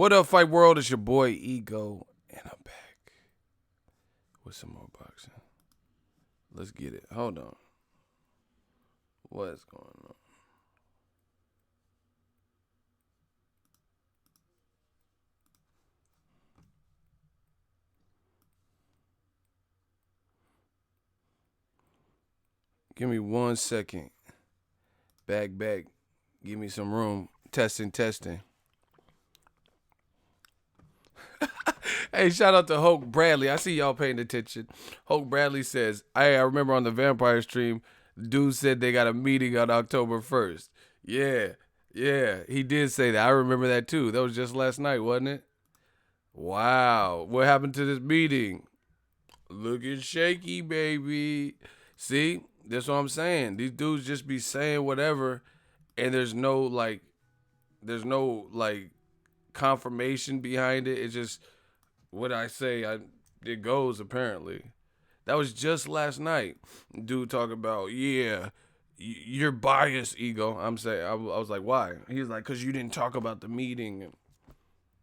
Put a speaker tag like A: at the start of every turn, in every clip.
A: What up, Fight World? It's your boy Ego, and I'm back with some more boxing. Let's get it. Hold on. What's going on? Give me 1 second. Back. Give me some room. Testing. Hey, shout out to Hoke Bradley. I see y'all paying attention. Hoke Bradley says, I remember on the Vampire stream, dude said they got a meeting on October 1st. Yeah, he did say that. I remember that too. That was just last night, wasn't it? Wow. What happened to this meeting? Looking shaky, baby. See? That's what I'm saying. These dudes just be saying whatever, and there's no confirmation behind it. It's just what I say, it goes apparently. That was just last night. Dude talking about, yeah, you're biased, Ego. I'm saying, I was like, why? He's like, because you didn't talk about the meeting.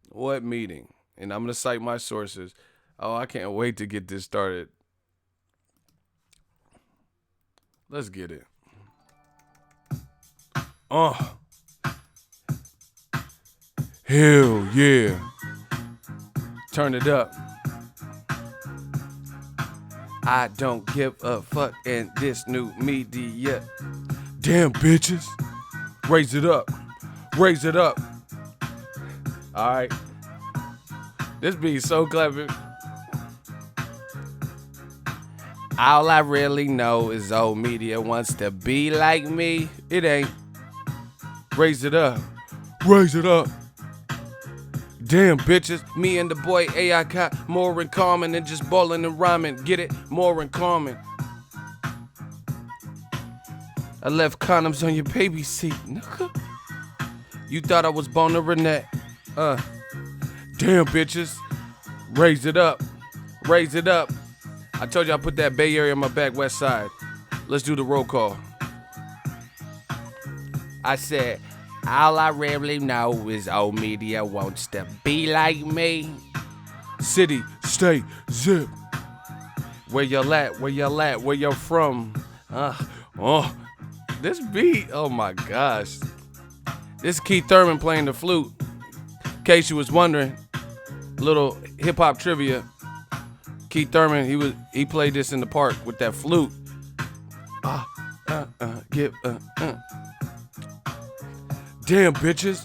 A: What meeting? And I'm going to cite my sources. Oh, I can't wait to get this started. Let's get it. Hell yeah. Turn it up. I don't give a fuck in this new media. Damn, bitches. Raise it up. All right. This beat's so clever. All I really know is old media wants to be like me. It ain't. Raise it up. Damn, bitches. Me and the boy AI got more in common than just bowling and rhyming. Get it? More in common. I left condoms on your baby seat, nigga. You thought I was Bona Renette. Damn, bitches. Raise it up. I told you I put that Bay Area on my back west side. Let's do the roll call. I said, all I really know is old media wants to be like me. City, state, zip. Where y'all at? Where y'all from? This beat, oh my gosh. This is Keith Thurman playing the flute. In case you was wondering, little hip hop trivia. Keith Thurman, he played this in the park with that flute. Damn, bitches.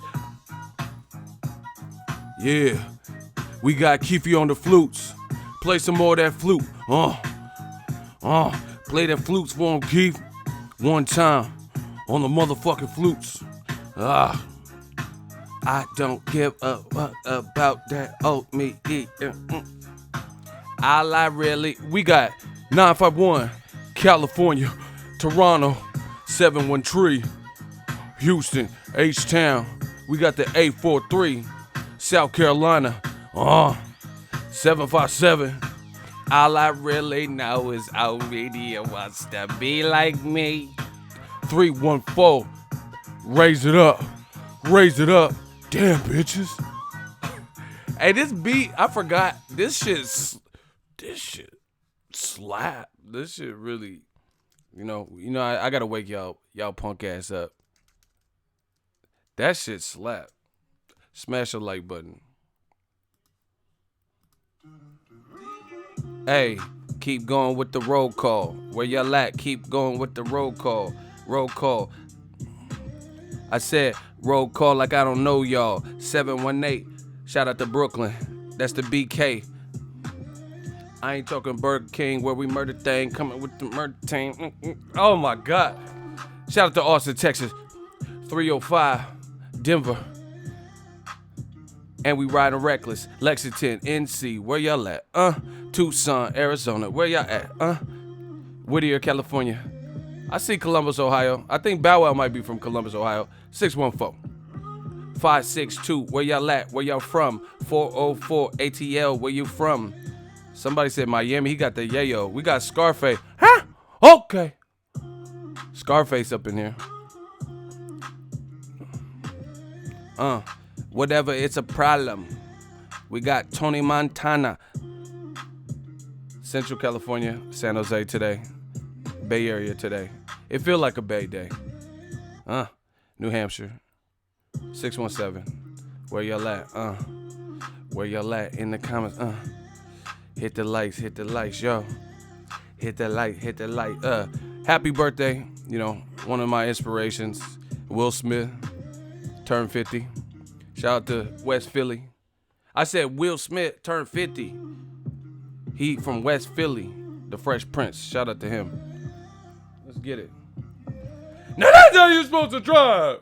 A: Yeah, we got Keefy on the flutes. Play some more of that flute. Play that flutes for him, Keith. One time on the motherfucking flutes. I don't give a fuck about that old media. We got 951, California, Toronto, 713, Houston, H-Town. We got the 843, South Carolina, 757. All I really know is old media wants to be like me. 314, raise it up. Damn, bitches. Hey, this beat, I forgot. This shit slap. This shit really, I gotta wake y'all punk ass up. That shit slap. Smash the like button. Hey, keep going with the roll call. Where y'all at? Keep going with the roll call. I said roll call like I don't know y'all. 718. Shout out to Brooklyn. That's the BK. I ain't talking Burger King where we murder thing. Coming with the murder team. Oh my God. Shout out to Austin, Texas. 305. Denver. And we riding reckless. Lexington, NC. Where y'all at? Tucson, Arizona. Where y'all at? Whittier, California. I see Columbus, Ohio. I think Bow Wow might be from Columbus, Ohio. 614. 562. Where y'all at? Where y'all from? 404 ATL. Where you from? Somebody said Miami. He got the yayo. We got Scarface. Huh? Okay. Scarface up in here. Whatever, it's a problem. We got Tony Montana. Central California, San Jose today. Bay Area today. It feel like a Bay day. New Hampshire. 617. Where y'all at? Where y'all at in the comments? Hit the likes, yo. Hit the light. Happy birthday. You know, one of my inspirations, Will Smith, turned 50. Shout out to West Philly. I said Will Smith turned 50. He from West Philly, the Fresh Prince. Shout out to him. Let's get it. Now that's how you're supposed to drive.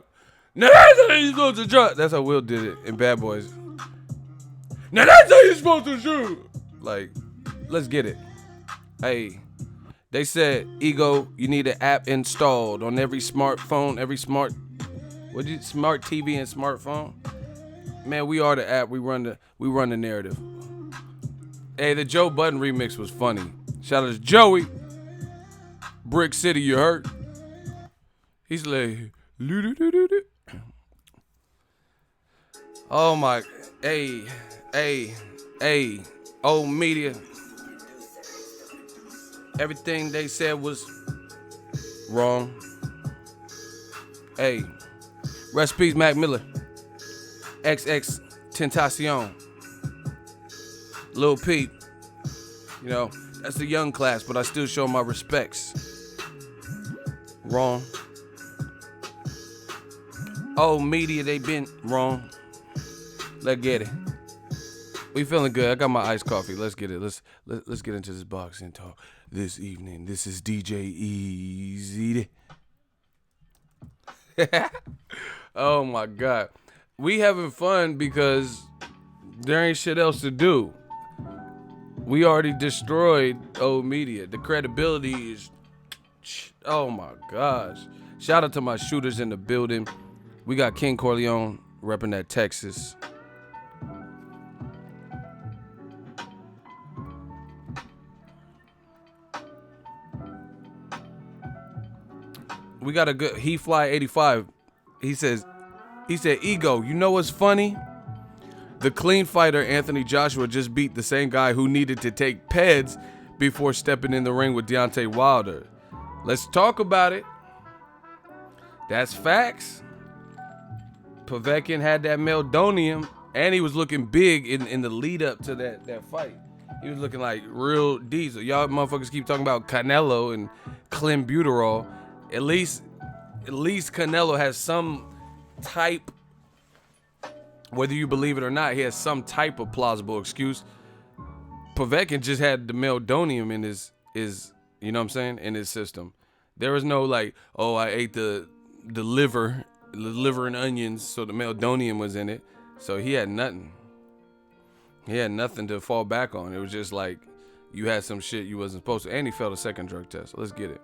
A: That's how Will did it in Bad Boys. Now that's how you're supposed to shoot. Like, let's get it. Hey, they said, Ego, you need an app installed on every smartphone, smart TV and smartphone. Man, we are the app. We run the narrative. Hey, the Joe Budden remix was funny. Shout out to Joey. Brick City, you heard? He's like, oh my, hey, old media. Everything they said was wrong. Hey, rest in peace, Mac Miller. XX Tentacion. Lil Peep. You know, that's the young class, but I still show my respects. Wrong. Oh, media, they been wrong. Let's get it. We feeling good. I got my iced coffee. Let's get it. Let's get into this boxing talk this evening. This is DJ Easy. Oh my God. We having fun because there ain't shit else to do. We already destroyed old media. The credibility is, oh my gosh. Shout out to my shooters in the building. We got King Corleone repping that Texas. We got a good He Fly 85. He said, Ego, you know what's funny? The clean fighter Anthony Joshua just beat the same guy who needed to take PEDs before stepping in the ring with Deontay Wilder. Let's talk about it. That's facts. Povetkin had that meldonium, and he was looking big in the lead up to that fight. He was looking like real diesel. Y'all motherfuckers keep talking about Canelo and clenbuterol. At least Canelo has some type, whether you believe it or not, he has some type of plausible excuse. Povetkin just had the meldonium in his you know what I'm saying, in his system. There was no like, oh, I ate the liver and onions, so the meldonium was in it. So he had nothing. He had nothing to fall back on. It was just like you had some shit you wasn't supposed to. And he failed a second drug test. So let's get it.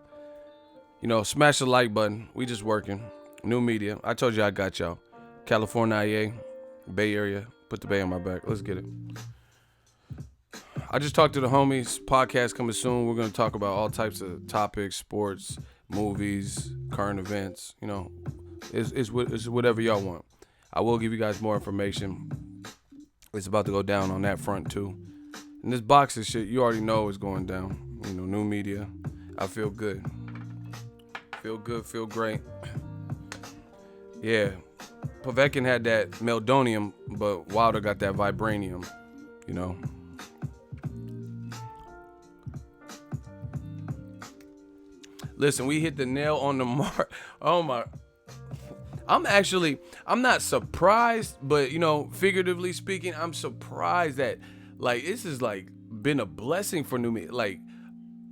A: You know, smash the like button. We just working. New media. I told you I got y'all. California, IA, Bay Area. Put the Bay on my back. Let's get it. I just talked to the homies. Podcast coming soon. We're going to talk about all types of topics, sports, movies, current events. You know, it's whatever y'all want. I will give you guys more information. It's about to go down on that front too. And this boxing shit, you already know is going down. You know, new media. I feel good. Feel good, feel great. Yeah. Povetkin had that meldonium, but Wilder got that vibranium, you know. Listen, we hit the nail on the mark. Oh my. I'm not surprised, but you know, figuratively speaking, I'm surprised that like this is like been a blessing for new media. Like,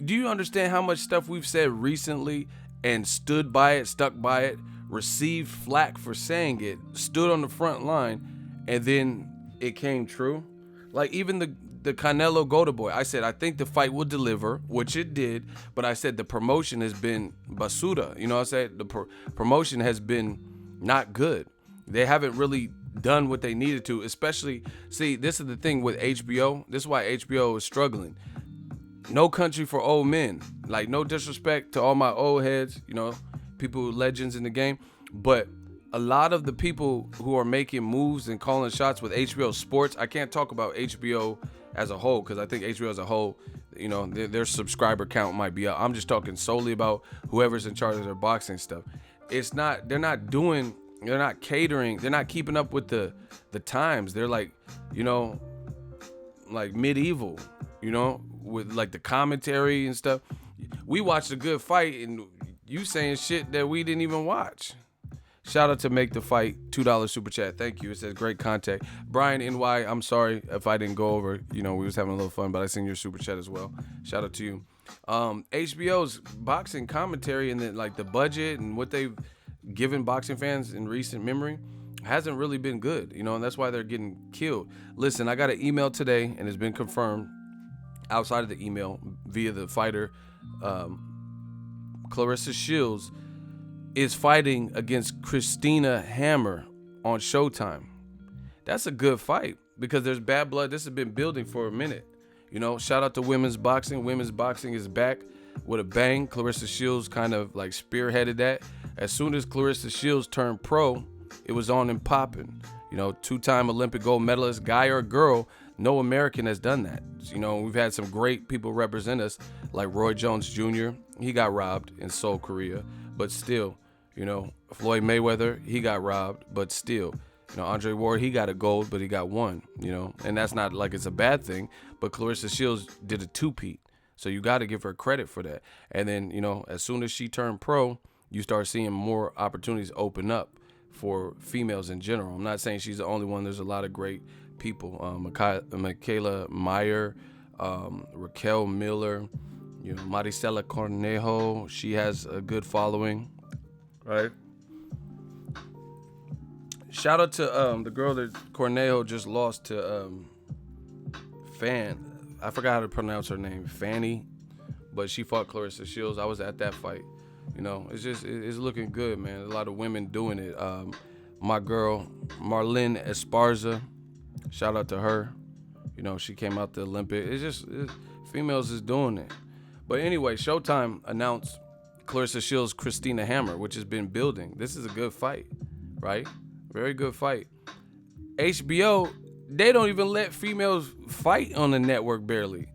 A: do you understand how much stuff we've said recently and stood by it, stuck by it, received flack for saying it, stood on the front line, and then it came true? Like even the Canelo Golden Boy, I said I think the fight will deliver, which it did, but I said the promotion has been basura. You know what I said? The promotion has been not good. They haven't really done what they needed to, especially, see, this is the thing with HBO. This is why HBO is struggling. No Country for Old Men. Like, no disrespect to all my old heads, you know, people, legends in the game, but a lot of the people who are making moves and calling shots with HBO Sports, I can't talk about HBO as a whole because I think HBO as a whole, you know, their subscriber count might be up. I'm just talking solely about whoever's in charge of their boxing stuff. It's not, they're not catering, they're not keeping up with the times. They're like, you know, like medieval, you know, with like the commentary and stuff. We watched a good fight and you saying shit that we didn't even watch. Shout out to Make the Fight, $2 super chat. Thank you. It says great contact. Brian NY, I'm sorry if I didn't go over. You know, we was having a little fun, but I seen your super chat as well. Shout out to you. HBO's boxing commentary and then like the budget and what they've given boxing fans in recent memory hasn't really been good, you know, and that's why they're getting killed. Listen, I got an email today and it's been confirmed outside of the email via the fighter, Clarissa Shields is fighting against Christina Hammer on Showtime. That's a good fight because there's bad blood. This has been building for a minute. You know, shout out to women's boxing. Women's boxing is back with a bang. Clarissa Shields kind of like spearheaded that. As soon as Clarissa Shields turned pro, it was on and popping. You know, 2-time Olympic gold medalist, guy or girl, no American has done that. You know, we've had some great people represent us like Roy Jones Jr. He got robbed in Seoul, Korea, but still, you know, Floyd Mayweather, he got robbed, but still, you know, Andre Ward, he got a gold, but he got one, you know, and that's not like it's a bad thing, but Clarissa Shields did a two-peat, so you got to give her credit for that. And then, you know, as soon as she turned pro, you start seeing more opportunities open up for females in general. I'm not saying she's the only one. There's a lot of great people. Michaela Meyer, Raquel Miller, you know, Maricela Cornejo. She has a good following, right? Shout out to the girl that Cornejo just lost to I forgot how to pronounce her name, Fanny, but she fought Clarissa Shields. I was at that fight. You know, it's looking good, man. A lot of women doing it. My girl, Marlene Esparza, shout out to her. You know, she came out the Olympic. Females is doing it. But anyway, Showtime announced Clarissa Shields' Christina Hammer, which has been building. This is a good fight, right? Very good fight. HBO, they don't even let females fight on the network barely.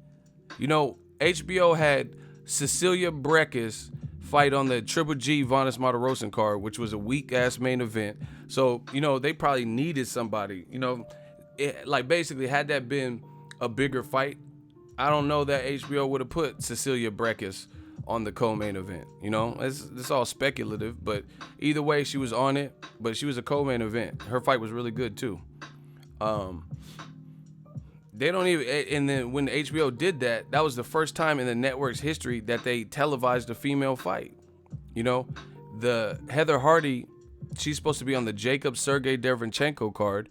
A: You know, HBO had Cecilia Brækhus fight on the Triple G Vanes Martirosyan card, which was a weak-ass main event. So, you know, they probably needed somebody. You know, like basically, had that been a bigger fight, I don't know that HBO would have put Cecilia Brækhus on the co-main event. You know, it's all speculative, but either way, she was on it, but she was a co-main event. Her fight was really good, too. They don't even, and then when HBO did that, that was the first time in the network's history that they televised a female fight. You know, the Heather Hardy, she's supposed to be on the Jacob Sergey Derevyanchenko card,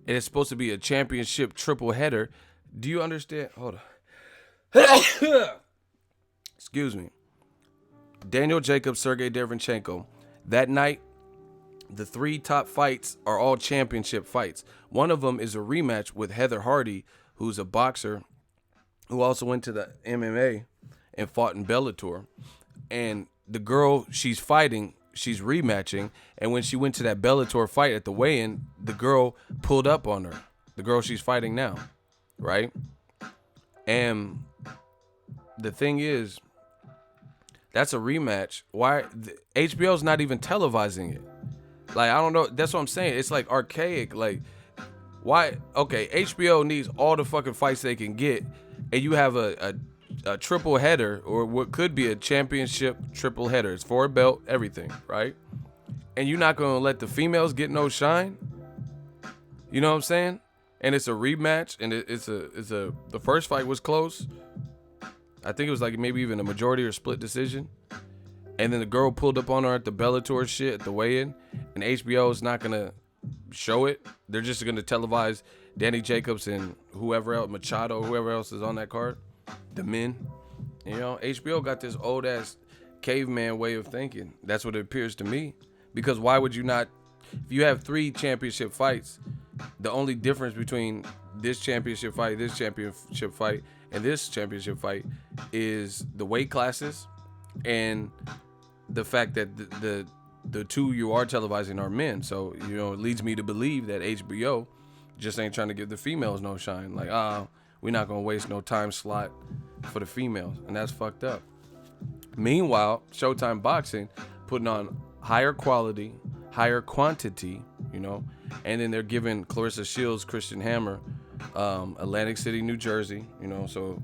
A: and it's supposed to be a championship triple header. Do you understand? Hold on. Excuse me. Daniel Jacob, Sergey Derevyanchenko. That night, the 3 top fights are all championship fights. One of them is a rematch with Heather Hardy, who's a boxer who also went to the MMA and fought in Bellator. And the girl she's fighting, she's rematching. And when she went to that Bellator fight at the weigh-in, the girl pulled up on her. The girl she's fighting now, right? And the thing is, that's a rematch. Why? HBO's not even televising it. Like, I don't know. That's what I'm saying. It's like archaic. Like, why? Okay, HBO needs all the fucking fights they can get, and you have a triple header, or what could be a championship triple header. It's for a belt, everything, right? And you're not gonna let the females get no shine. You know what I'm saying? And it's a rematch, and the first fight was close. I think it was like maybe even a majority or split decision. And then the girl pulled up on her at the Bellator shit at the weigh-in, and HBO is not gonna show it. They're just gonna televise Danny Jacobs and whoever else, Machado, whoever else is on that card, the men. You know, HBO got this old ass caveman way of thinking. That's what it appears to me. Because why would you not? If you have 3 championship fights, the only difference between this championship fight, and this championship fight is the weight classes and the fact that the two you are televising are men. So, you know, it leads me to believe that HBO just ain't trying to give the females no shine. Like, we're not going to waste no time slot for the females. And that's fucked up. Meanwhile, Showtime Boxing putting on higher quality, higher quantity, you know, and then they're giving Clarissa Shields, Christian Hammer, Atlantic City, New Jersey, you know, so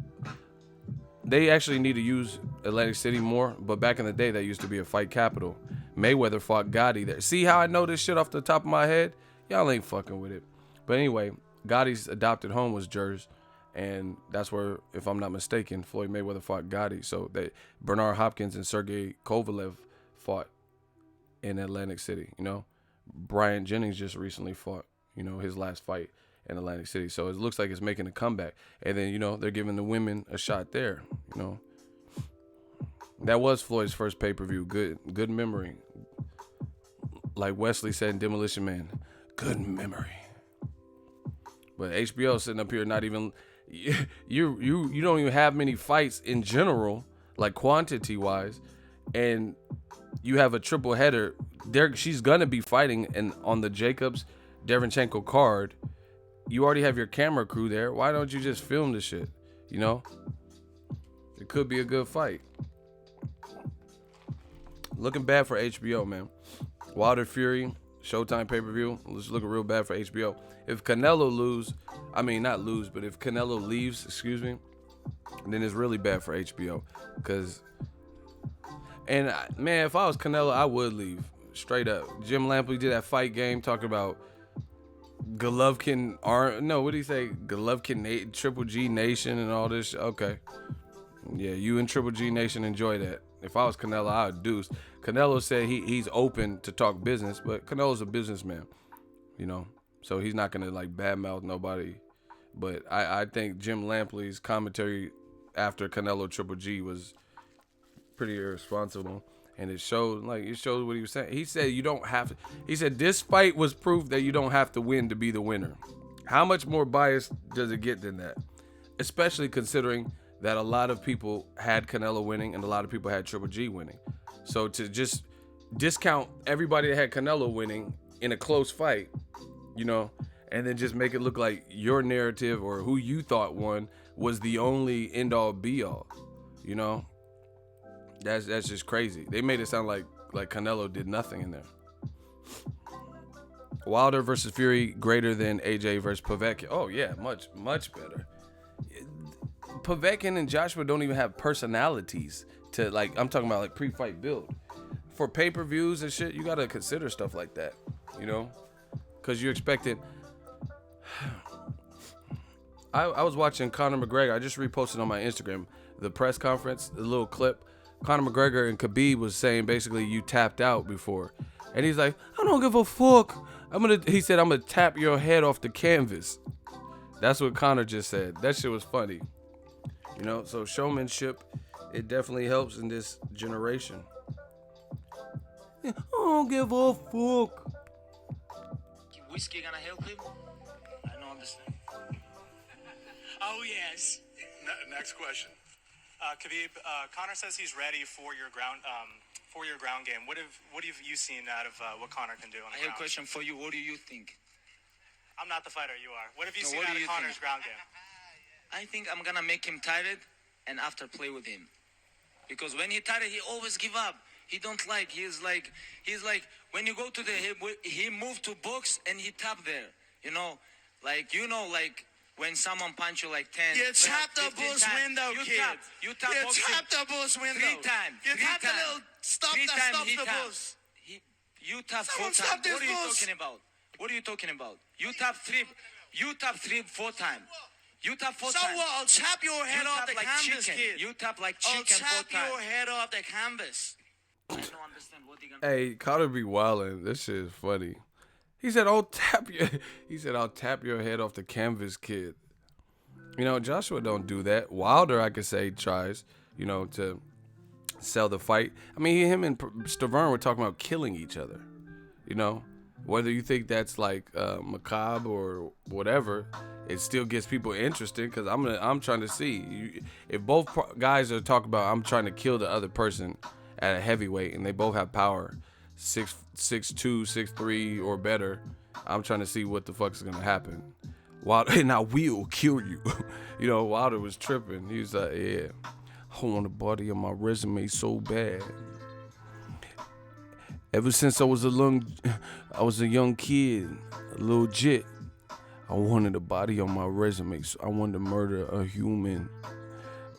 A: they actually need to use Atlantic City more, but back in the day, that used to be a fight capital. Mayweather fought Gotti there. See how I know this shit off the top of my head? Y'all ain't fucking with it. But anyway, Gotti's adopted home was Jersey, and that's where, if I'm not mistaken, Floyd Mayweather fought Gotti. So they Bernard Hopkins and Sergey Kovalev fought in Atlantic City, you know. Brian Jennings just recently fought, you know, his last fight in Atlantic City. So it looks like it's making a comeback. And then, you know, they're giving the women a shot there, you know. That was Floyd's first pay-per-view. Good memory. Like Wesley said in Demolition Man, good memory. But HBO sitting up here not even, you don't even have many fights in general, like quantity-wise, and you have a triple header. She's gonna be fighting and on the Jacobs Derenchenko card. You already have your camera crew there. Why don't you just film the shit? You know, it could be a good fight. Looking bad for HBO, man. Wilder Fury, Showtime pay-per-view. It's looking real bad for HBO. If Canelo but if Canelo leaves, then it's really bad for HBO. Man, if I was Canelo, I would leave. Straight up. Jim Lampley did that fight game talking about Golovkin, what do you say? Golovkin, Triple G Nation and all this. Okay. Yeah, you and Triple G Nation enjoy that. If I was Canelo, I would deuce. Canelo said he's open to talk business, but Canelo's a businessman, you know, so he's not going to like badmouth nobody. But I think Jim Lampley's commentary after Canelo Triple G was pretty irresponsible. And it showed what he was saying. He said he said this fight was proof that you don't have to win to be the winner. How much more biased does it get than that? Especially considering that a lot of people had Canelo winning and a lot of people had Triple G winning. So to just discount everybody that had Canelo winning in a close fight, you know, and then just make it look like your narrative or who you thought won was the only end-all be-all, you know? That's just crazy. They made it sound like Canelo did nothing in there. Wilder versus Fury greater than AJ versus Povetkin. Oh yeah, much better. Povetkin and Joshua don't even have personalities to I'm talking about like pre-fight build. For pay-per-views and shit, you gotta consider stuff like that, you know? Cause you expected. I was watching Conor McGregor. I just reposted on my Instagram the press conference, the little clip. Conor McGregor and Khabib was saying basically you tapped out before. And he's like, I don't give a fuck. He said, I'm gonna tap your head off the canvas. That's what Conor just said. That shit was funny. You know, so showmanship, it definitely helps in this generation. I don't give a fuck.
B: Whiskey gonna help him? I don't understand. Oh, yes.
C: Next question.
D: Khabib, Conor says he's ready for your ground game. What have you seen out of what Conor can do on the ground?
B: I have a question for you. What do you think?
D: I'm not the fighter. You are. What have you seen out of Conor's ground game?
B: I think I'm gonna make him tired and after play with him, because when he tired, he always give up. He don't like. He's like when you go to the hip, he move to box and he tap there. You know, when someone punch you like 10.
C: You tap the bus window, kid.
B: You tap
C: the bus window.
B: 3 times.
C: You tap the little stop that stops the bus.
B: You tap 4
C: Someone
B: times.
C: stop this
B: What are you
C: bus.
B: talking about? What are you talking about? You tap 3, 4 times. You tap 4 times.
C: So what? I'll tap your head off the canvas,
B: chicken.
C: kid.
B: You tap like
C: I'll
B: chicken 4
C: tap
B: times.
C: your head off the canvas.
B: I don't understand what you gonna.
A: Hey, Conor be wildin'. This shit is funny. He said, I'll tap your head off the canvas, kid. You know, Joshua don't do that. Wilder, I could say, tries, you know, to sell the fight. I mean, him and Stavern were talking about killing each other. You know, whether you think that's like macabre or whatever, it still gets people interested because I'm trying to see if both guys are talking about I'm trying to kill the other person at a heavyweight and they both have power. 6'2", 6'3", or better. I'm trying to see what the fuck's gonna happen. Wilder, and I will kill you. You know, Wilder was tripping. He was like, yeah, I want a body on my resume so bad. Ever since I was a young kid, a little jit, I wanted a body on my resume. So I wanted to murder a human.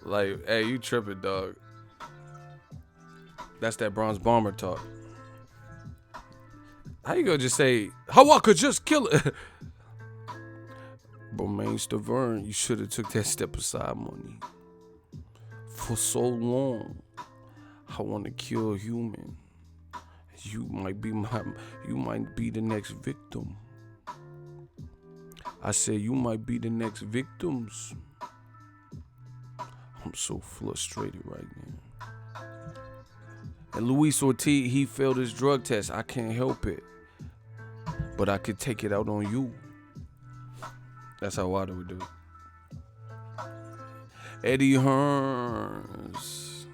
A: Like, hey, you tripping, dog. That's that bronze bomber talk. How you gonna just say, how I could just kill it? Romain Stavern, you should have took that step aside, money. For so long, I want to kill a human. You might be the next victim. I say you might be the next victims. I'm so frustrated right now. And Luis Ortiz, he failed his drug test. I can't help it. But I could take it out on you. That's how Wilder would do it. Eddie Hearns.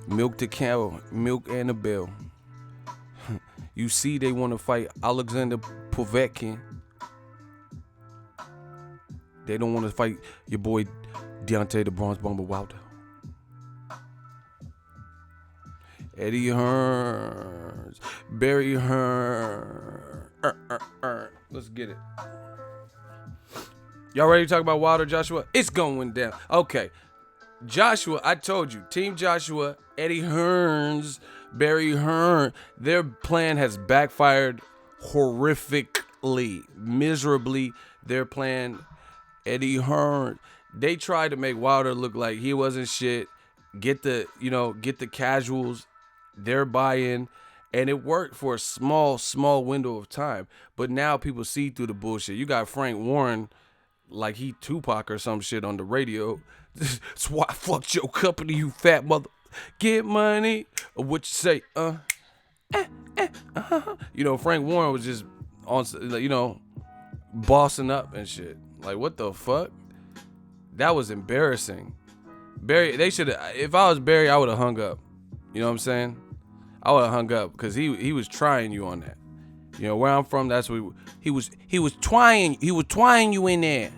A: Milk the cow. Milk Annabelle. You see they want to fight Alexander Povetkin. They don't want to fight your boy Deontay the Bronze Bomber Wilder. Eddie Hearns. Barry Hearn. Let's get it. Y'all ready to talk about Wilder, Joshua? It's going down. Okay. Joshua, I told you. Team Joshua, Eddie Hearns, Barry Hearn. Their plan has backfired horrifically, miserably. Their plan, Eddie Hearn. They tried to make Wilder look like he wasn't shit. Get the casuals, their buy-in. And it worked for a small window of time. But now people see through the bullshit. You got Frank Warren like he Tupac or some shit on the radio. That's why I fucked your company, you fat mother. Get money. Or what you say? You know, Frank Warren was just on, you know, bossing up and shit. Like, what the fuck? That was embarrassing. Barry, they should have. If I was Barry, I would have hung up. You know what I'm saying? I would have hung up because he was trying you on that. You know, where I'm from, that's what he was trying you in there.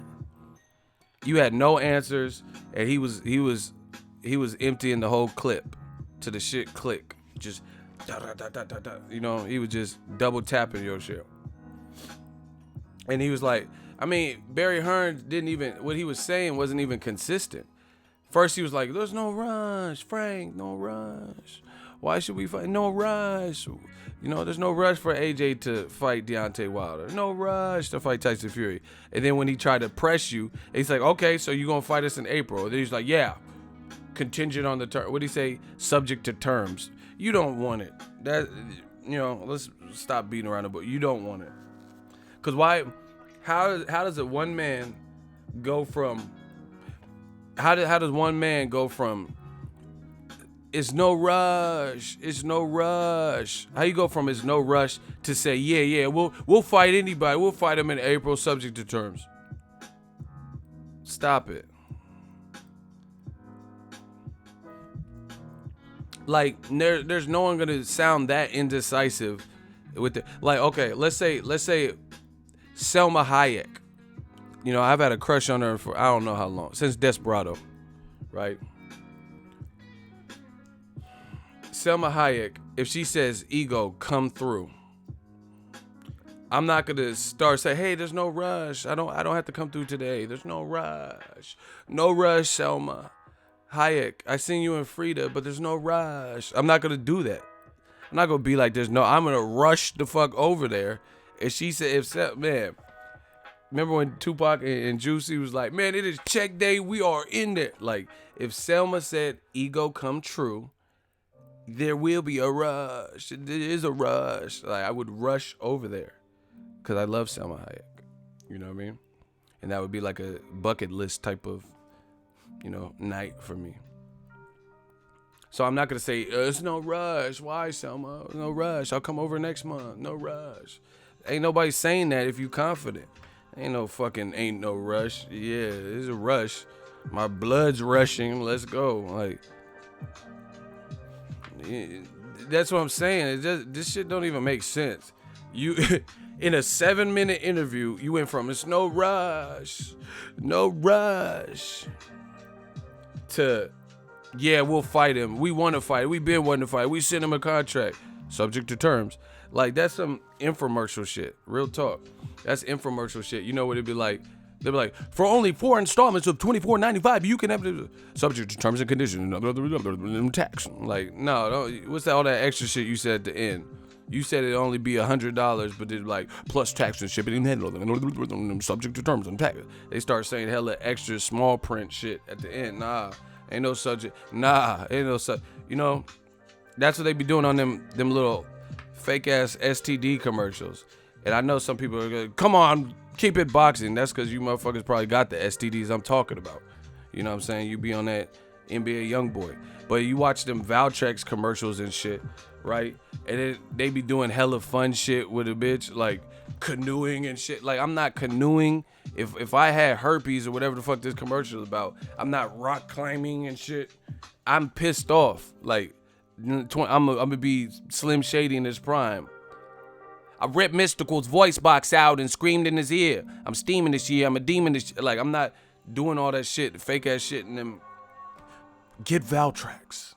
A: You had no answers, and he was emptying the whole clip to the shit click. Just da, da, da, da, da, da. You know, he was just double tapping your shit. And he was like, I mean, Barry Hearn what he was saying wasn't even consistent. First he was like, there's no rush, Frank, no rush. Why should we fight? No rush. You know, there's no rush for AJ to fight Deontay Wilder. No rush to fight Tyson Fury. And then when he tried to press you, he's like, okay, so you're going to fight us in April. And then he's like, yeah, contingent on the term. What did he say? Subject to terms. You don't want it. That, you know, let's stop beating around the bush. You don't want it. Because why? How does it one man go from? How does one man go from? It's no rush. It's no rush. How you go from it's no rush to say, yeah, we'll fight anybody. We'll fight them in April, subject to terms. Stop it. Like there's no one gonna sound that indecisive with it. Like, okay, let's say Selma Hayek. You know, I've had a crush on her for I don't know how long, since Desperado, right? Selma Hayek, if she says ego, come through, I'm not gonna start saying, hey, there's no rush. I don't have to come through today. There's no rush. No rush, Selma Hayek. I seen you in Frida, but there's no rush. I'm not gonna do that. I'm not gonna be like I'm gonna rush the fuck over there. And she said, man, remember when Tupac and Juicy was like, man, it is check day. We are in there. Like, if Selma said ego come true, there will be a rush. There is a rush. Like, I would rush over there because I love Selma Hayek. You know what I mean? And that would be like a bucket list type of, you know, night for me. So I'm not going to say, there's no rush. Why, Selma? No rush. I'll come over next month. No rush. Ain't nobody saying that if you confident. Ain't no rush. Yeah, there's a rush. My blood's rushing. Let's go. Like, That's what I'm saying. This shit don't even make sense. You in a 7-minute interview, you went from it's no rush to yeah, we'll fight him. We want to fight. We been wanting to fight. We sent him a contract, subject to terms. Like that's some infomercial shit. Real talk. That's infomercial shit. You know what it'd be like? They'd be like, for only 4 installments of $24.95, you can have the subject to terms and conditions, tax. Like, no, don't, what's all that extra shit you said at the end? You said it'd only be $100, but it's like plus tax and shipping and subject to terms and tax. They start saying hella extra small print shit at the end. Nah, ain't no subject. Nah, ain't no subject. You know, that's what they be doing on them little fake ass STD commercials. And I know some people are going, come on, keep it boxing. That's because you motherfuckers probably got the STDs I'm talking about. You know what I'm saying? You be on that NBA YoungBoy. But you watch them Valtrex commercials and shit, right? And they be doing hella fun shit with a bitch, like canoeing and shit. Like, I'm not canoeing. If I had herpes or whatever the fuck this commercial is about, I'm not rock climbing and shit. I'm pissed off. Like, I'm gonna be Slim Shady in his prime. I ripped Mystical's voice box out and screamed in his ear. I'm steaming this year. I'm a demon this year. Like, I'm not doing all that shit, fake ass shit, and then get Valtrex.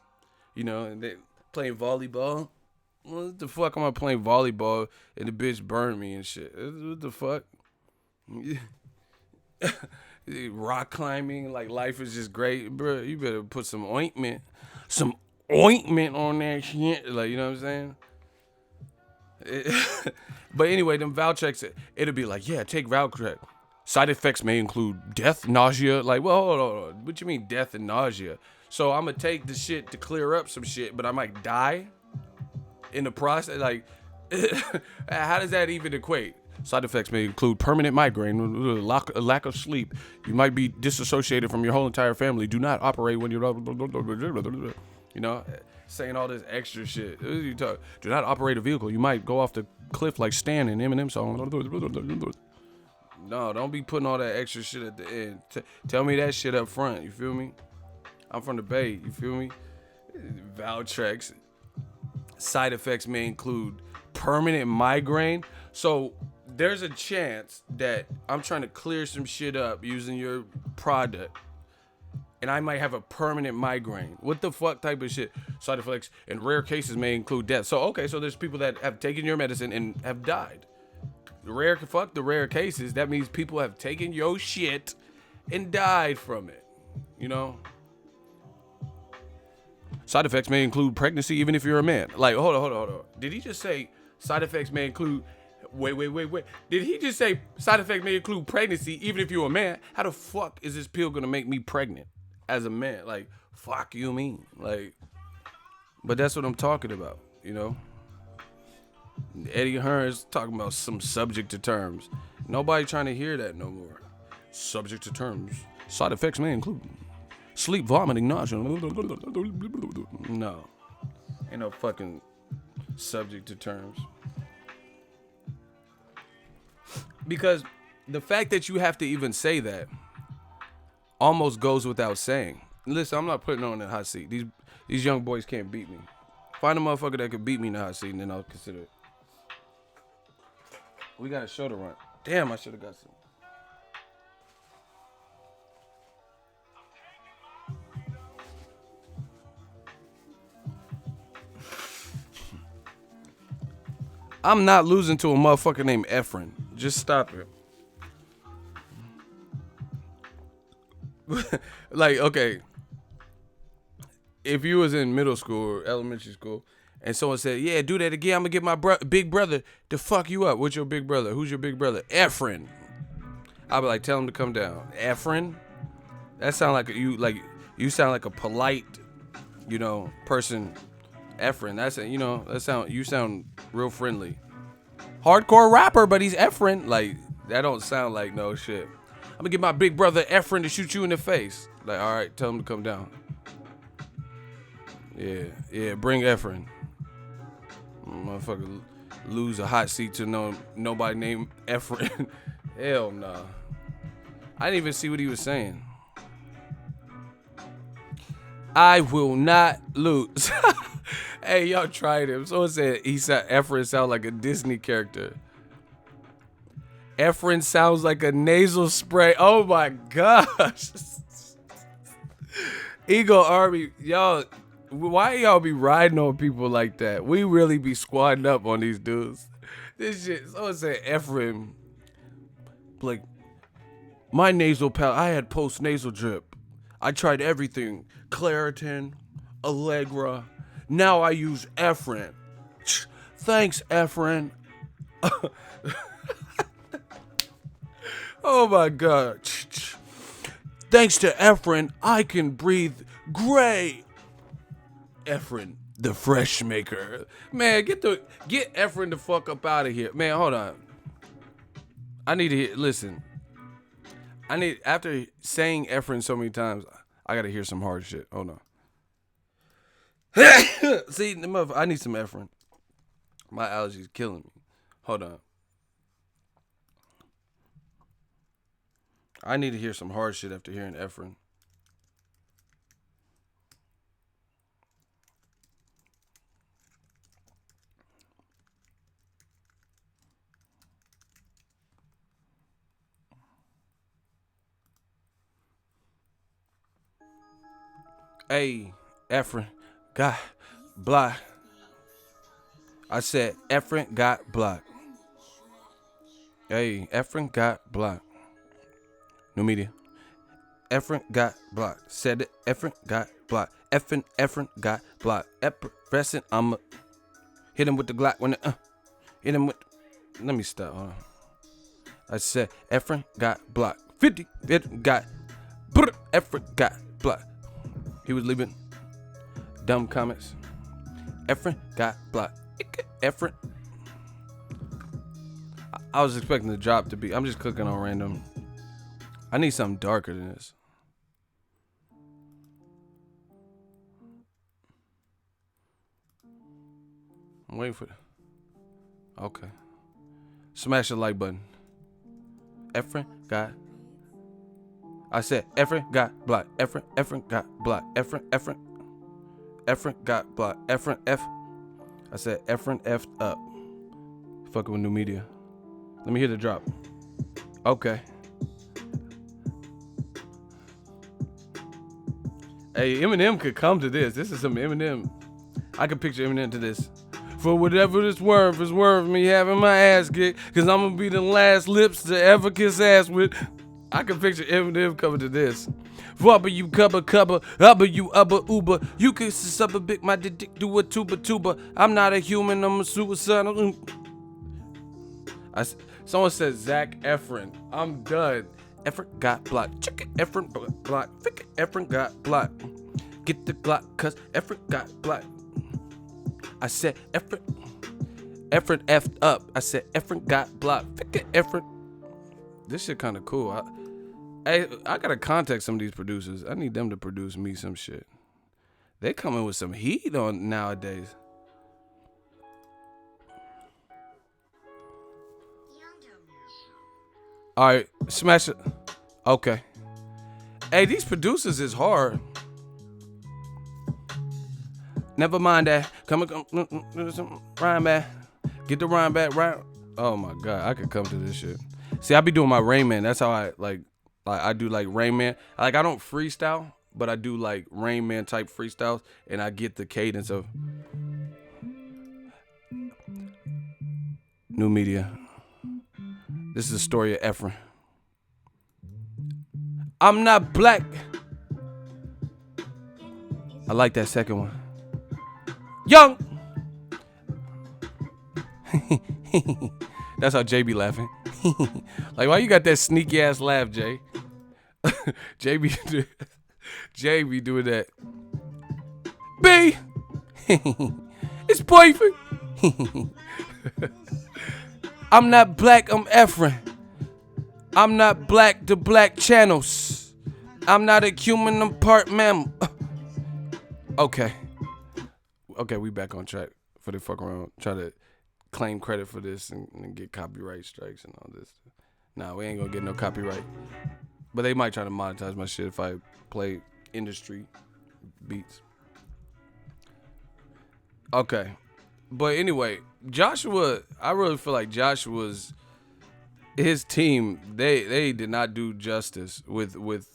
A: You know, and they playing volleyball. What the fuck am I playing volleyball and the bitch burned me and shit? What the fuck? Rock climbing, like life is just great. Bro, you better put some ointment on that shit. Like, you know what I'm saying? But anyway, them Valtrex, it'll be like, yeah, take Valtrex. Side effects may include death, nausea. Like, well, hold on. What you mean death and nausea? So I'm gonna take the shit to clear up some shit, but I might die in the process. Like, how does that even equate? Side effects may include permanent migraine, lack of sleep. You might be disassociated from your whole entire family. Do not operate when you're, you know, saying all this extra shit. Do not operate a vehicle. You might go off the cliff like Stan in Eminem song. No, don't be putting all that extra shit at the end. Tell me that shit up front. You feel me? I'm from the Bay. You feel me? Valtrex. Side effects may include permanent migraine. So there's a chance that I'm trying to clear some shit up using your product, and I might have a permanent migraine. What the fuck type of shit? Side effects in rare cases may include death. So, okay, so there's people that have taken your medicine and have died. Fuck the rare cases. That means people have taken your shit and died from it. You know? Side effects may include pregnancy even if you're a man. Like, hold on. Did he just say side effects may include... Wait. Did he just say side effects may include pregnancy even if you're a man? How the fuck is this pill gonna make me pregnant as a man? Like, fuck you mean? Like, but that's what I'm talking about, you know? Eddie Hearn's talking about some subject to terms. Nobody trying to hear that no more. Subject to terms. Side effects may include sleep, vomiting, nausea. No. Ain't no fucking subject to terms. Because the fact that you have to even say that almost goes without saying. Listen, I'm not putting on the hot seat. These young boys can't beat me. Find a motherfucker that could beat me in the hot seat, and then I'll consider it. We got a show to run. Damn, I should have got some. I'm not losing to a motherfucker named Efren. Just stop it. Like, okay. If you was in middle school or elementary school and someone said, yeah, do that again, I'm going to get my big brother to fuck you up. What's your big brother? Who's your big brother? Efren. I'll be like, tell him to come down. Efren? That sound like you sound like a polite, you know, person. Efren. That's it, you know, you sound real friendly. Hardcore rapper, but he's Efren. Like, that don't sound like no shit. I'm gonna get my big brother Efren to shoot you in the face. Like, all right, tell him to come down. Yeah, bring Efren. Motherfucker lose a hot seat to nobody named Efren. Hell nah. I didn't even see what he was saying. I will not lose. Hey, y'all tried him. Someone said Efren sound like a Disney character. Efren sounds like a nasal spray. Oh my gosh. Ego Army, y'all, why y'all be riding on people like that? We really be squatting up on these dudes. This shit, someone said Efren. Like, my nasal I had post-nasal drip. I tried everything. Claritin, Allegra. Now I use Efren. Thanks, Efren. Oh my God. Thanks to Efren, I can breathe gray. Efren, the fresh maker. Man, get Efren the fuck up out of here. Man, hold on. I need to hear, listen. After saying Efren so many times, I gotta hear some hard shit. Hold on. See, I need some Efren. My allergies killing me. Hold on. I need to hear some hard shit after hearing Efren. Hey, Efren got blocked. I said Efren got blocked. Hey, Efren got blocked. New media. Efren got blocked. Said it. Efren got blocked. Efren got blocked. Pressing. I'ma hit him with the Glock when hit him with. Let me stop. Hold on. I said Efren got blocked. 50 got. Efren got blocked. He was leaving dumb comments. Efren got blocked. Efren. I was expecting the drop to be. I'm just clicking on random. I need something darker than this. I'm waiting for it. Okay. Smash the like button. Efren got. I said Efren got blocked. Efren got blocked. Efren got blocked. Efren F. I said Efren F'd up. Fucking with new media. Let me hear the drop. Okay. Hey, Eminem could come to this. This is some Eminem. I could picture Eminem to this. For whatever it's worth me having my ass kicked, cause I'm gonna be the last lips to ever kiss ass with. I can picture Eminem coming to this. Rubber you cubba, upper you uber. You can suck a big, my dick do a tuba. I'm not a human, I'm a suicide. Someone said Zac Efron. I'm done. Efren got blocked. Check it. Efren blocked. Efren got blocked. Get the Glock, cause Efren got blocked. I said Efren F'd up. I said Efren got blocked. Efren. This shit kind of cool. I gotta contact some of these producers. I need them to produce me some shit. They coming with some heat on nowadays. All right, smash it. Okay. Hey, these producers is hard. Never mind that. Come rhyme back. Get the rhyme back. Right. Oh my God, I could come to this shit. See, I be doing my Rain Man. That's how I do like Rain Man. Like I don't freestyle, but I do like Rain Man type freestyles, and I get the cadence of new media. This is the story of Efren. I'm not black. I like that second one. Young. That's how Jay be laughing. Like, why you got that sneaky ass laugh, Jay? Jay be doing that. B. It's boyfriend. I'm not black, I'm Efren. I'm not black to black channels. I'm not a human, I'm part mammal. Okay, we back on track for the fuck around. Try to claim credit for this and get copyright strikes and all this. Nah, we ain't gonna get no copyright. But they might try to monetize my shit if I play industry beats. Okay. But anyway, Joshua, I really feel like Joshua's his team, they did not do justice with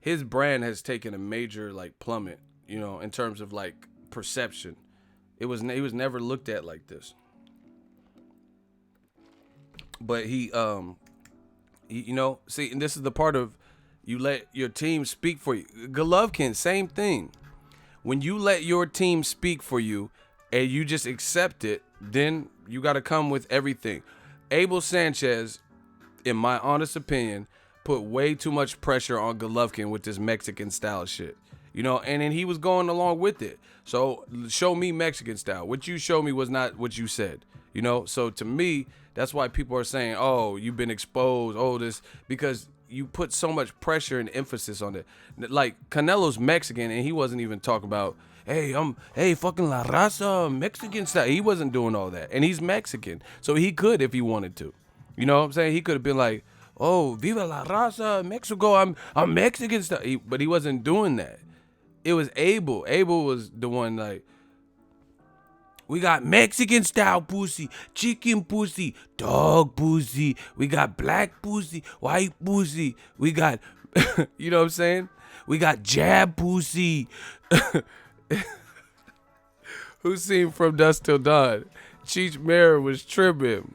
A: his brand has taken a major like plummet, in terms of like perception. He was never looked at like this. But see, and this is the part of you let your team speak for you. Golovkin, same thing. When you let your team speak for you and you just accept it, then you got to come with everything. Abel Sanchez, in my honest opinion, put way too much pressure on Golovkin with this Mexican style shit. And then he was going along with it. So show me Mexican style. What you showed me was not what you said. So to me, that's why people are saying, oh, you've been exposed, oh, this, because you put so much pressure and emphasis on it. Like Canelo's Mexican and he wasn't even talking about, hey, fucking La Raza, Mexican style. He wasn't doing all that. And he's Mexican. So he could if he wanted to. You know what I'm saying? He could have been like, oh, Viva La Raza, Mexico, I'm Mexican style. But he wasn't doing that. It was Abel. Abel was the one like, we got Mexican style pussy, chicken pussy, dog pussy. We got black pussy, white pussy. We got, you know what I'm saying? We got jab pussy. Who seen From Dusk Till Dawn? Cheech Marin was tripping.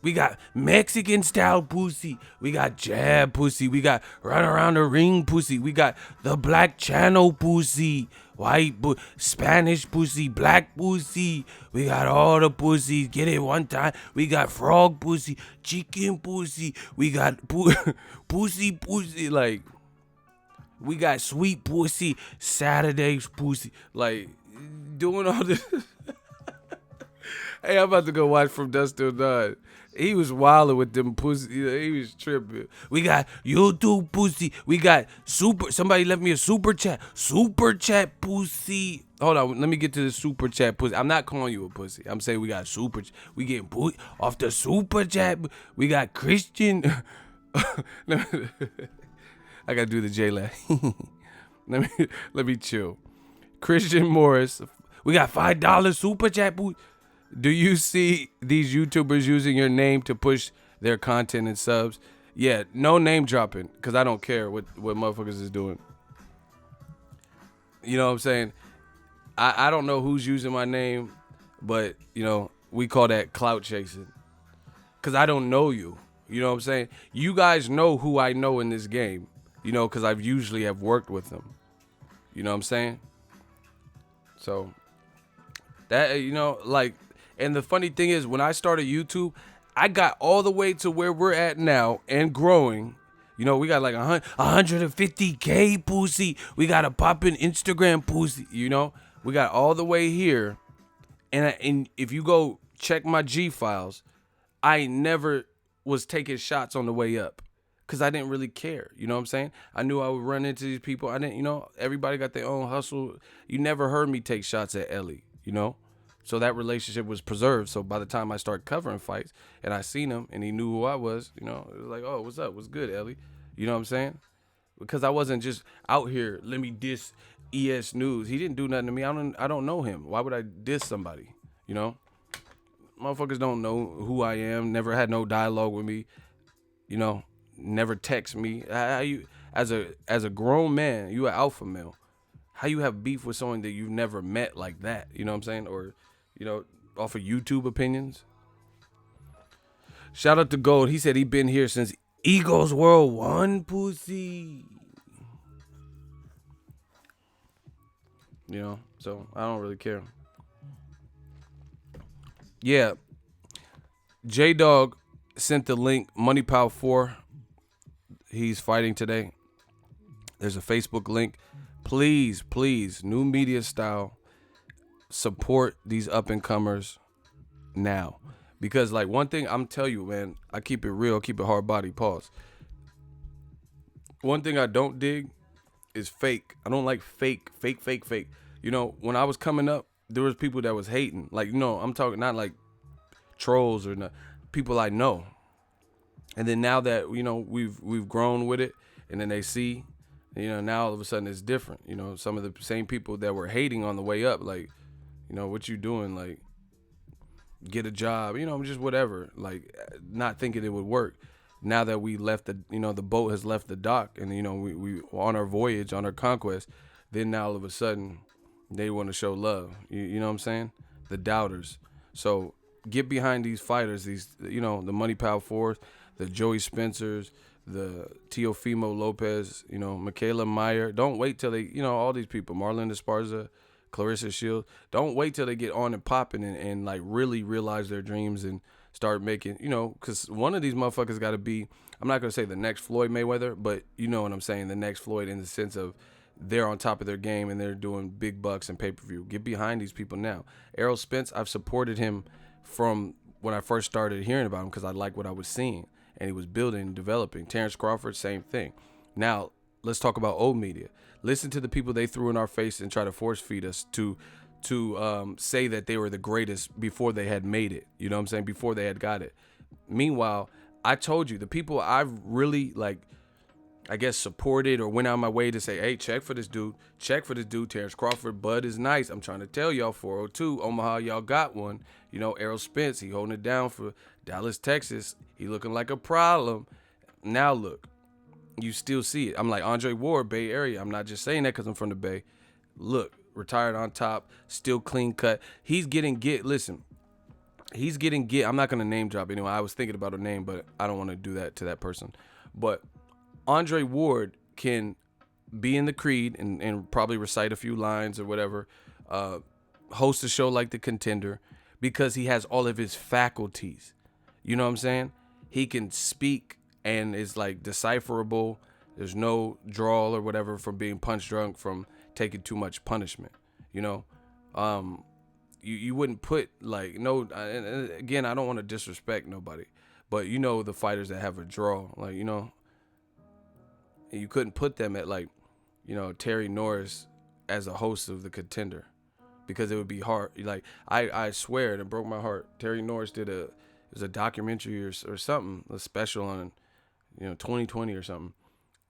A: We got Mexican style pussy. We got jab pussy. We got run around the ring pussy. We got the black channel pussy. White Spanish pussy. Black pussy. We got all the pussies. Get it one time. We got frog pussy. Chicken pussy. We got pussy. Like, we got sweet pussy. Saturday's pussy. Like, doing all this. Hey, I'm about to go watch From Dusk Till Dawn. He was wilding with them pussy. He was tripping. We got YouTube pussy. We got somebody left me a super chat. Super chat pussy. Hold on. Let me get to the super chat pussy. I'm not calling you a pussy. I'm saying we got we getting off the super chat. We got Christian. I gotta do the J laugh. let me chill. Christian Morris. We got $5 super chat pussy. Do you see these YouTubers using your name to push their content and subs? Yeah, no name dropping, because I don't care what motherfuckers is doing. You know what I'm saying? I don't know who's using my name, but, we call that clout chasing. Because I don't know you. You know what I'm saying? You guys know who I know in this game, because I've usually have worked with them. You know what I'm saying? So, that, like... And the funny thing is, when I started YouTube, I got all the way to where we're at now and growing. We got like 150K pussy. We got a poppin' Instagram pussy. We got all the way here. And if you go check my G files, I never was taking shots on the way up because I didn't really care. You know what I'm saying? I knew I would run into these people. I didn't, everybody got their own hustle. You never heard me take shots at Ellie, So that relationship was preserved. So by the time I started covering fights and I seen him and he knew who I was, it was like, oh, what's up? What's good, Ellie? You know what I'm saying? Because I wasn't just out here, let me diss ES News. He didn't do nothing to me. I don't know him. Why would I diss somebody? Motherfuckers don't know who I am. Never had no dialogue with me. Never text me. How you, as a grown man, you an alpha male. How you have beef with someone that you've never met like that? You know what I'm saying? Or off of YouTube opinions. Shout out to Gold. He said he been here since Eagles World 1, pussy. So I don't really care. Yeah. J-Dog sent the link, Money Pow 4. He's fighting today. There's a Facebook link. Please, new media style. Support these up-and-comers now. Because, like, one thing I'm telling you, man, I keep it real, keep it hard body, pause. One thing I don't dig is fake. I don't like fake. When I was coming up, there was people that was hating. Like, I'm talking not like trolls or not, people I know. And then now that, we've grown with it, and then they see, now all of a sudden it's different. Some of the same people that were hating on the way up, like, You know, what you doing? Like, get a job, you know, just whatever. Like, not thinking it would work. Now that we left the, you know, the boat has left the dock, and you know, we on our voyage, on our conquest. Then now all of a sudden, they want to show love. You know what I'm saying? The doubters. So get behind these fighters. These, you know, the Money Pal Fourth, the Joey Spencers, the Teofimo Lopez, you know, Michaela Meyer. Don't wait till they, you know, all these people, Marlon Esparza, Clarissa Shields. Don't wait till they get on and popping and like really realize their dreams and start making, you know, because one of these motherfuckers got to be, I'm not going to say the next Floyd Mayweather, but you know what I'm saying, the next Floyd in the sense of they're on top of their game and they're doing big bucks and pay-per-view. Get behind these people now. Errol Spence, I've supported him from when I first started hearing about him because I like what I was seeing, and he was building and developing. Terrence Crawford, same thing. Now, let's talk about old media. Listen to the people they threw in our face and try to force feed us to say that they were the greatest before they had made it. You know what I'm saying? Before they had got it. Meanwhile, I told you, the people I've really, like, I guess, supported or went out of my way to say, hey, check for this dude. Check for this dude. Terrence Crawford, Bud is nice. I'm trying to tell y'all, 402, Omaha, y'all got one. You know, Errol Spence, he holding it down for Dallas, Texas. He looking like a problem. Now look, you still see it. I'm like Andre Ward, Bay Area. I'm not just saying that because I'm from the Bay. Look, retired on top, still clean cut. He's getting listen, he's getting I'm not going to name drop anyway. I was thinking about a name, but I don't want to do that to that person. But Andre Ward can be in the Creed and probably recite a few lines or whatever, host a show like The Contender because he has all of his faculties. You know what I'm saying? He can speak and is like decipherable. There's no drawl or whatever from being punch drunk, from taking too much punishment. You know, you wouldn't put like and again, I don't want to disrespect nobody, but you know the fighters that have a draw, like, you know, you couldn't put them at like, you know, Terry Norris as a host of The Contender because it would be hard. Like I swear it broke my heart. Terry Norris did it was a documentary or something, a special on, you know, 2020 or something.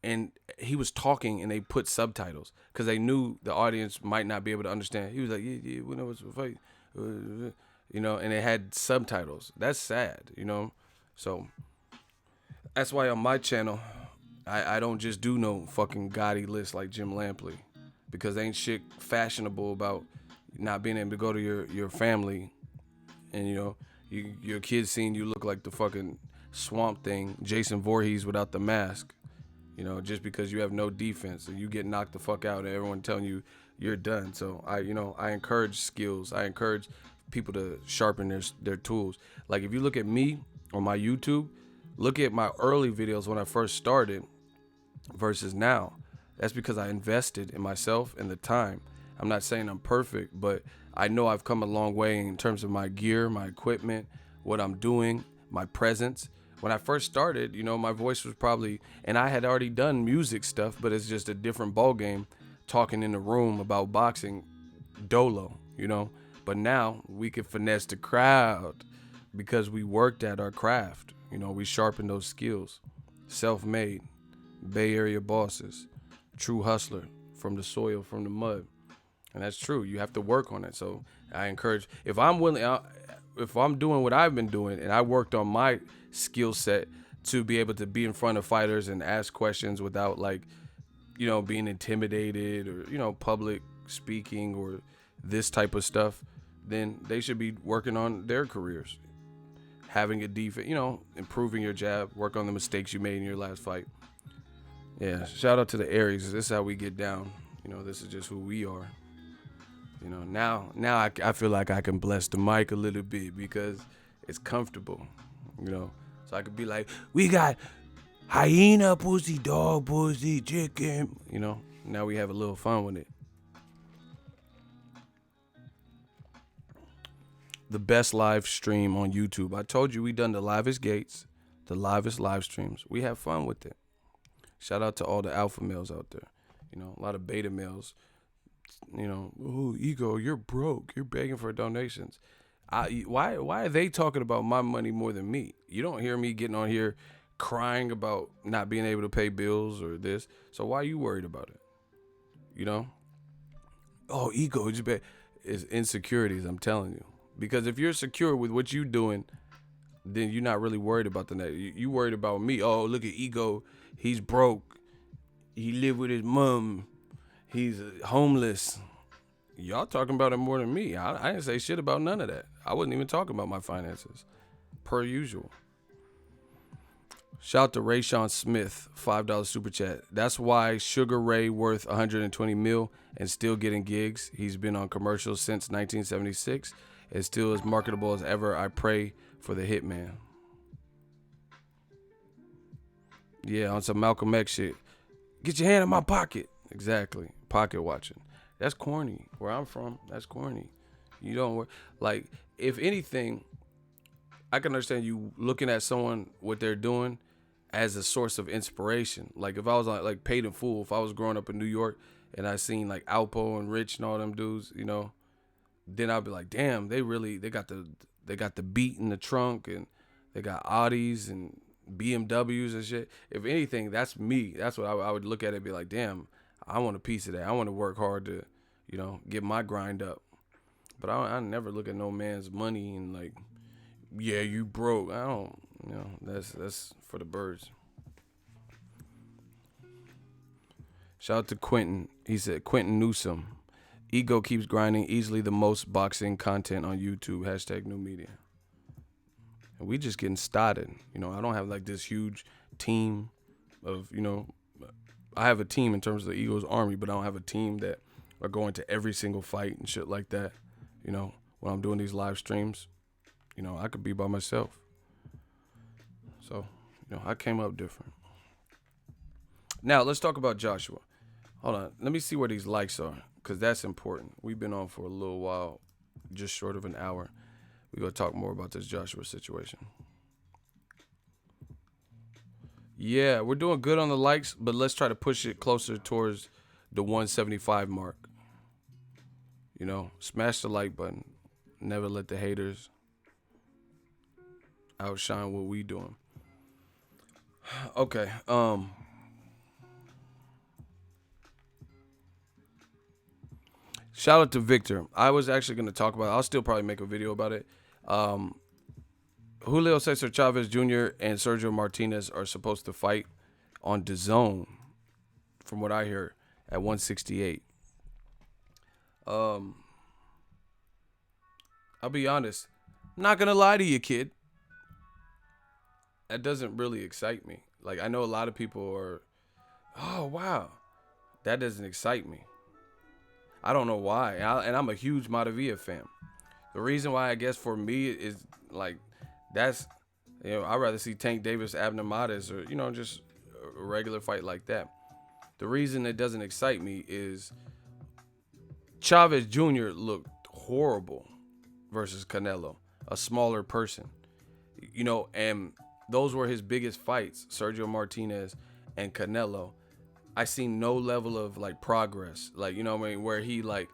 A: And he was talking and they put subtitles because they knew the audience might not be able to understand. He was like, yeah, when it was a fight, you know, and it had subtitles. That's sad, you know? So that's why on my channel, I don't just do no fucking gaudy list like Jim Lampley, because ain't shit fashionable about not being able to go to your family and, you know, your kids seeing you look like the fucking Swamp Thing, Jason Voorhees without the mask, you know, just because you have no defense and you get knocked the fuck out and everyone telling you you're done. So I encourage skills. I encourage people to sharpen their tools. Like if you look at me on my YouTube, look at my early videos when I first started versus now. That's because I invested in myself and the time. I'm not saying I'm perfect, but I know I've come a long way in terms of my gear, my equipment, what I'm doing, my presence. When I first started, you know, my voice was probably, and I had already done music stuff, but it's just a different ball game talking in the room about boxing, dolo, you know. But now we can finesse the crowd because we worked at our craft. You know, we sharpened those skills. Self-made, Bay Area bosses, true hustler, from the soil, from the mud. And that's true. You have to work on it. So I encourage, if I'm doing what I've been doing and I worked on my skill set to be able to be in front of fighters and ask questions without, like, you know, being intimidated or, you know, public speaking or this type of stuff, then they should be working on their careers. Having a defense, you know, improving your jab, work on the mistakes you made in your last fight. Yeah, shout out to the Aries. This is how we get down. You know, this is just who we are. You know, now I feel like I can bless the mic a little bit because it's comfortable, you know. So I could be like, we got hyena pussy, dog pussy, chicken. You know, now we have a little fun with it. The best live stream on YouTube. I told you we done the livest gates, the livest live streams. We have fun with it. Shout out to all the alpha males out there. You know, a lot of beta males. You know, oh, ego, you're broke. You're begging for donations. Why are they talking about my money more than me? You don't hear me getting on here crying about not being able to pay bills or this. So why are you worried about it? You know? Oh, ego, just is insecurities, I'm telling you. Because if you're secure with what you're doing, then you're not really worried about the next. You worried about me. Oh, look at Ego. He's broke. He live with his mom. He's homeless. Y'all talking about it more than me. I didn't say shit about none of that. I wasn't even talking about my finances, per usual. Shout out to Rayshawn Smith, $5 super chat. That's why Sugar Ray worth 120 mil and still getting gigs. He's been on commercials since 1976 and still as marketable as ever. I pray for the Hitman. Yeah, on some Malcolm X shit. Get your hand in my pocket. Exactly. Pocket watching. That's corny. Where I'm from, that's corny. You don't, like, if anything, I can understand you looking at someone, what they're doing, as a source of inspiration. Like, if I was like Paid in Full, if I was growing up in New York and I seen like Alpo and Rich and all them dudes, you know, then I'd be like, damn, they got the beat in the trunk, and they got Audis and BMWs and shit. If anything, that's me. That's what I would look at it and be like, damn, I want a piece of that. I want to work hard to, you know, get my grind up. But I never look at no man's money and like, yeah, you broke. I don't, you know, that's for the birds. Shout out to Quentin. He said, Quentin Newsom. Ego keeps grinding, easily the most boxing content on YouTube. # new media. And we just getting started. You know, I don't have like this huge team of, you know, I have a team in terms of the Eagles Army, but I don't have a team that are going to every single fight and shit like that. You know, when I'm doing these live streams, you know, I could be by myself. So, you know, I came up different. Now, let's talk about Joshua. Hold on. Let me see where these likes are, because that's important. We've been on for a little while, just short of an hour. We're going to talk more about this Joshua situation. Yeah, we're doing good on the likes, but let's try to push it closer towards the 175 mark. You know, smash the like button. Never let the haters outshine what we doing. Okay, shout out to Victor. I was actually going to talk about it. I'll still probably make a video about it. Julio Cesar Chavez Jr. and Sergio Martinez are supposed to fight on DAZN, from what I hear, at 168. I'll be honest. I'm not going to lie to you, kid. That doesn't really excite me. Like, I know a lot of people are, oh, wow. That doesn't excite me. I don't know why. And I'm a huge Maravilla fan. The reason why, I guess, for me is, like, that's, you know, I'd rather see Tank Davis, Abner Mares, or, you know, just a regular fight like that. The reason it doesn't excite me is Chavez Jr. looked horrible versus Canelo, a smaller person. You know, and those were his biggest fights, Sergio Martinez and Canelo. I seen no level of, like, progress. Like, you know what I mean? Where he, like,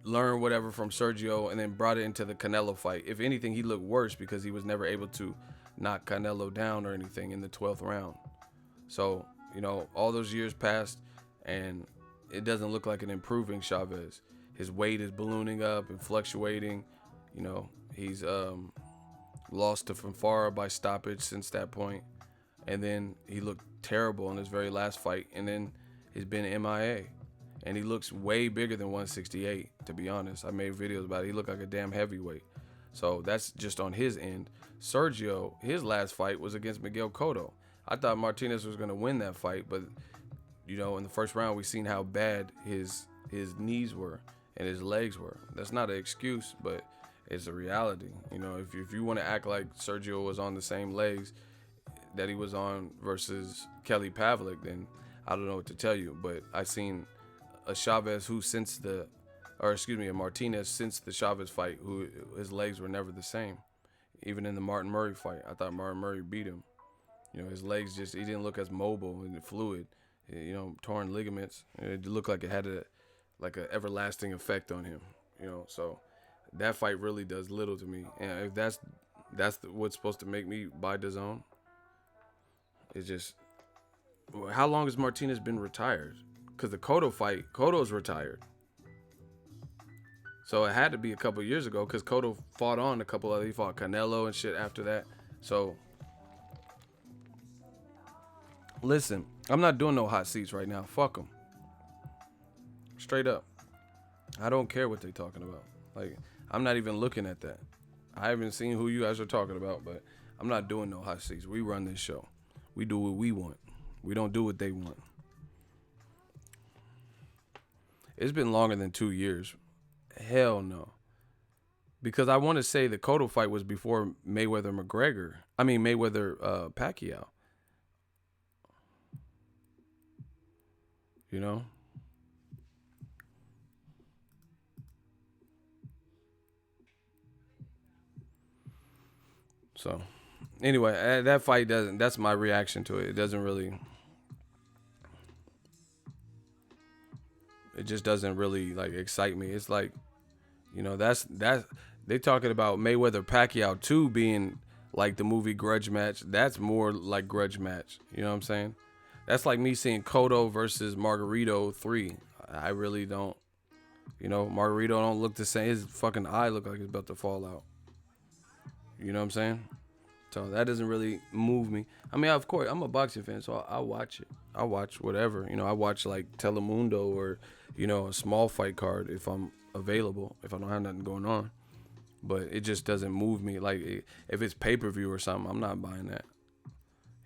A: learned whatever from Sergio and then brought it into the Canelo fight. If anything, he looked worse because he was never able to knock Canelo down or anything in the 12th round. So, you know, all those years passed, and it doesn't look like an improving Chavez. His weight is ballooning up and fluctuating. You know, he's lost to Fonfara by stoppage since that point. And then he looked terrible in his very last fight. And then he's been MIA. And he looks way bigger than 168, to be honest. I made videos about it. He looked like a damn heavyweight. So that's just on his end. Sergio, his last fight was against Miguel Cotto. I thought Martinez was going to win that fight. But, you know, in the first round, we seen how bad his knees were and his legs were. That's not an excuse, but it's a reality. You know, if you want to act like Sergio was on the same legs that he was on versus Kelly Pavlik, then I don't know what to tell you. But I seen a Chavez a Martinez since the Chavez fight, who his legs were never the same. Even in the Martin Murray fight, I thought Martin Murray beat him. You know, his legs he didn't look as mobile and fluid. You know, torn ligaments. It looked like it had an everlasting effect on him. You know, so that fight really does little to me. And if that's what's supposed to make me buy DAZN, it's just, how long has Martinez been retired? Because the Cotto fight, Cotto's retired. So it had to be a couple years ago because Cotto fought on a couple other. He fought Canelo and shit after that. So listen, I'm not doing no hot seats right now. Fuck them. Straight up. I don't care what they talking about. Like, I'm not even looking at that. I haven't seen who you guys are talking about, but I'm not doing no hot seats. We run this show. We do what we want. We don't do what they want. It's been longer than 2 years. Hell no. Because I want to say the Cotto fight was before Mayweather Pacquiao. You know? So, anyway, that fight doesn't, that's my reaction to it. It doesn't really, it just doesn't really like excite me. It's like, you know, that's they talking about Mayweather Pacquiao 2 being like the movie Grudge Match. That's more like Grudge Match. You know what I'm saying? That's like me seeing Cotto versus Margarito 3. I really don't, you know, Margarito don't look the same. His fucking eye look like it's about to fall out. You know what I'm saying? So that doesn't really move me. I mean, of course, I'm a boxing fan, so I watch it. I watch whatever. You know, I watch like Telemundo or, you know, a small fight card if I'm available, if I don't have nothing going on. But it just doesn't move me. Like, if it's pay-per-view or something, I'm not buying that.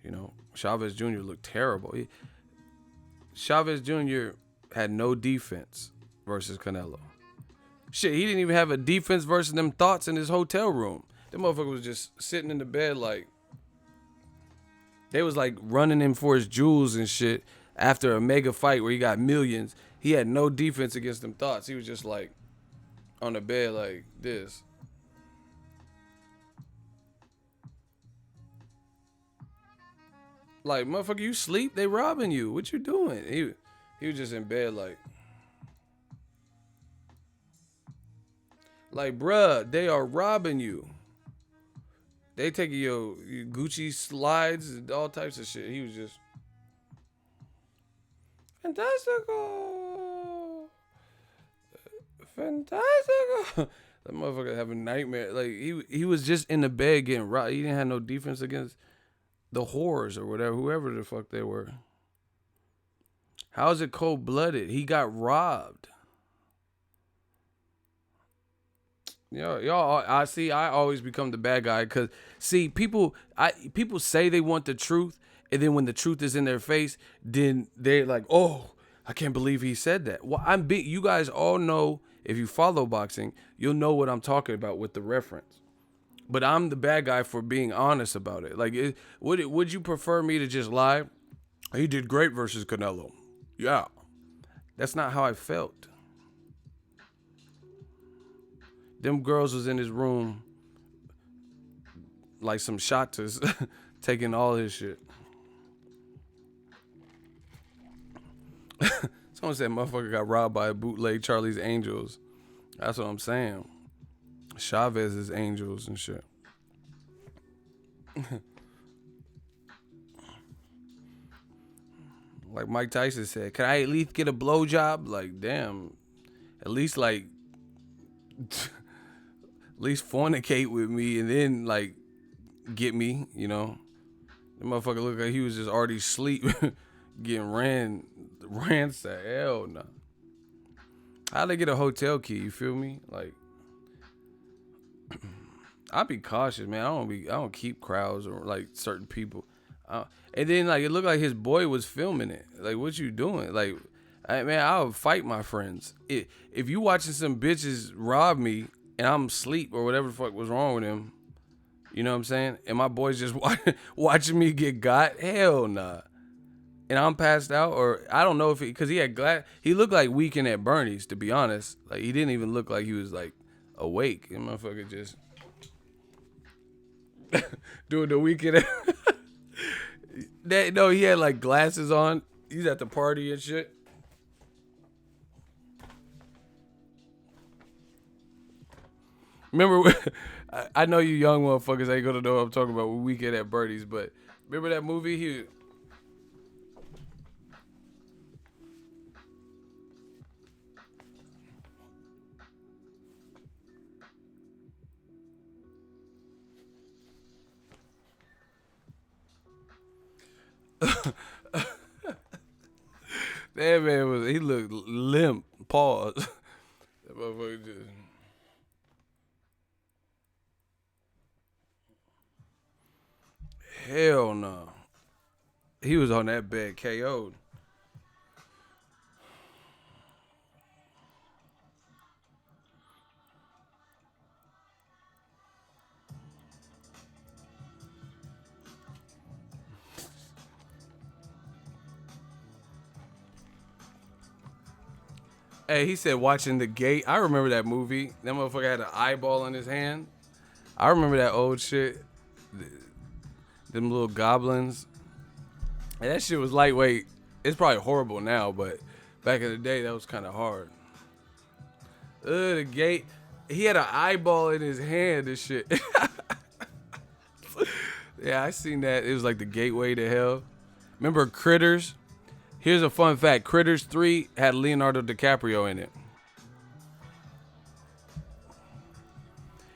A: You know, Chavez Jr. looked terrible. Chavez Jr. had no defense versus Canelo. Shit, he didn't even have a defense versus them thoughts in his hotel room. That motherfucker was just sitting in the bed like, they was like running him for his jewels and shit after a mega fight where he got millions. He had no defense against them thoughts. He was just like on the bed like this. Like, motherfucker, you sleep? They robbing you. What you doing? He was just in bed like, bruh, they are robbing you. They taking your Gucci slides and all types of shit. He was just fantastical. That motherfucker having a nightmare. Like, he was just in the bed getting robbed. He didn't have no defense against the whores or whatever, whoever the fuck they were. How is it cold-blooded? He got robbed. Y'all, I see. I always become the bad guy because, see, people say they want the truth, and then when the truth is in their face, then they're like, "Oh, I can't believe he said that." Well, you guys all know, if you follow boxing, you'll know what I'm talking about with the reference. But I'm the bad guy for being honest about it. Like, would you prefer me to just lie? He did great versus Canelo. Yeah, that's not how I felt. Them girls was in his room like some shoutouts taking all his shit. Someone said motherfucker got robbed by a bootleg Charlie's Angels. That's what I'm saying. Chavez's Angels and shit. Like Mike Tyson said, can I at least get a blowjob? Like, damn. At least like at least fornicate with me and then like get me, you know. The motherfucker looked like he was just already asleep getting ran to hell no. How'd they get a hotel key? You feel me? Like, I be cautious, man. I don't keep crowds or like certain people. And then like it looked like his boy was filming it. Like, what you doing? Like, I would fight my friends. If you watching some bitches rob me and I'm asleep or whatever the fuck was wrong with him, you know what I'm saying? And my boy's just watching me get got, hell nah. And I'm passed out, or I don't know if because he had he looked like Weekend at Bernie's, to be honest. Like, he didn't even look like he was like awake. And motherfucker just doing the Weekend. No, he had like glasses on. He's at the party and shit. Remember, I know you young motherfuckers ain't gonna know what I'm talking about with Weekend at Bernie's, but remember that movie? That man he looked limp. Pause. That motherfucker just. Hell no. He was on that bed KO'd. Hey, he said watching The Gate. I remember that movie. That motherfucker had an eyeball in his hand. I remember that old shit. Them little goblins. And that shit was lightweight. It's probably horrible now, but back in the day, that was kind of hard. The Gate. He had an eyeball in his hand and shit. Yeah, I seen that. It was like the gateway to hell. Remember Critters? Here's a fun fact. Critters 3 had Leonardo DiCaprio in it.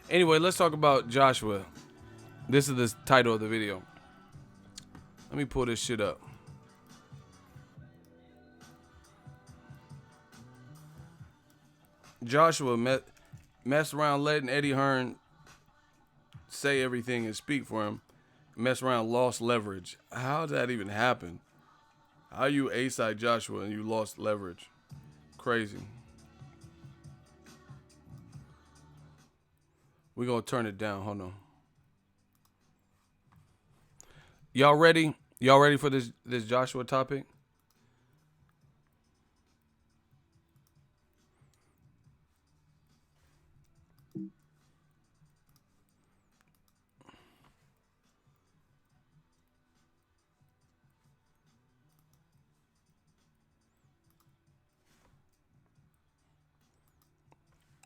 A: Anyway, let's talk about Joshua. This is the title of the video. Let me pull this shit up. Joshua messed around letting Eddie Hearn say everything and speak for him. Mess around, lost leverage. How did that even happen? How you A-side Joshua and you lost leverage? Crazy. We're going to turn it down. Hold on. Y'all ready? Y'all ready for this Joshua topic?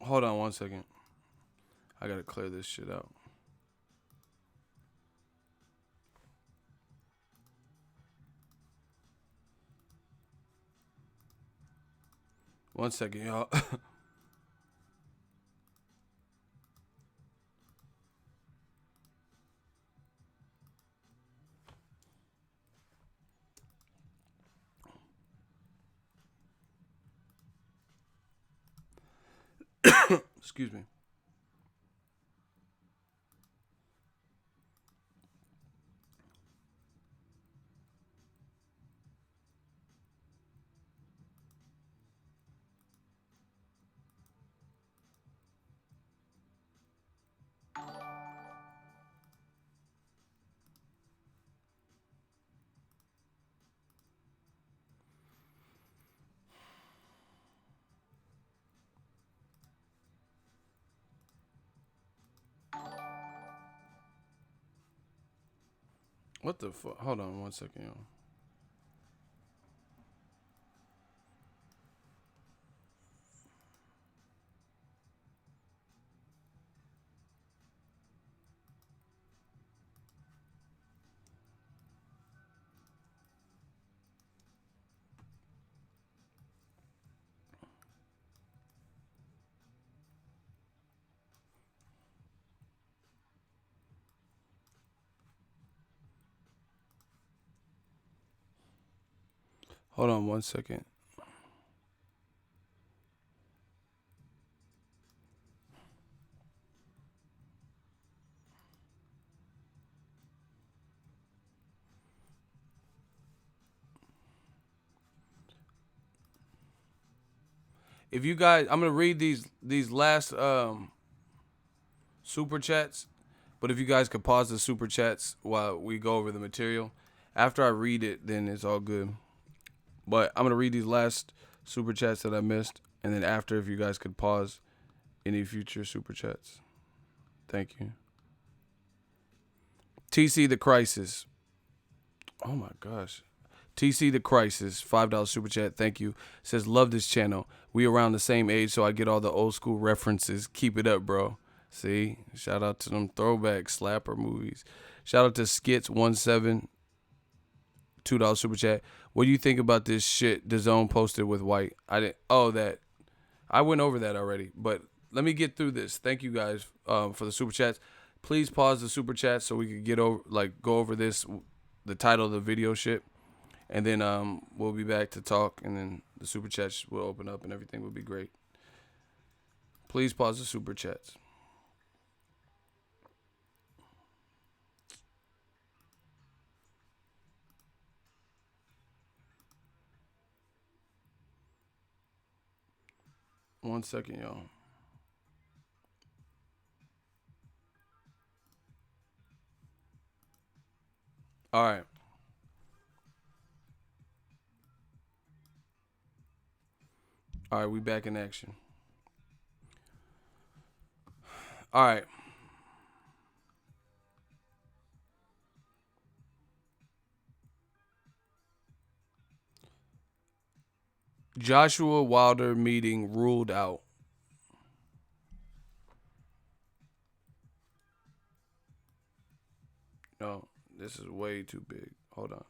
A: Hold on 1 second. I gotta clear this shit out. One second, y'all. Excuse me. What the fuck? Hold on 1 second, y'all. Hold on 1 second. If you guys, I'm gonna read these last super chats, but if you guys could pause the super chats while we go over the material, after I read it, then it's all good. But I'm gonna read these last super chats that I missed, and then after, if you guys could pause any future super chats, thank you. TC the Crisis. Oh my gosh. TC the Crisis, $5 super chat, thank you. Says, love this channel. We around the same age, so I get all the old school references. Keep it up, bro. See? Shout out to them throwback slapper movies. Shout out to Skits17, $2 super chat. What do you think about this shit DAZN posted with White? I went over that already, but let me get through this. Thank you guys for the super chats. Please pause the super chats so we could go over this, the title of the video shit. And then we'll be back to talk, and then the super chats will open up, and everything will be great. Please pause the super chats. One second, y'all. All right. All right, we back in action. All right. Joshua Wilder meeting ruled out. No, this is way too big. Hold on.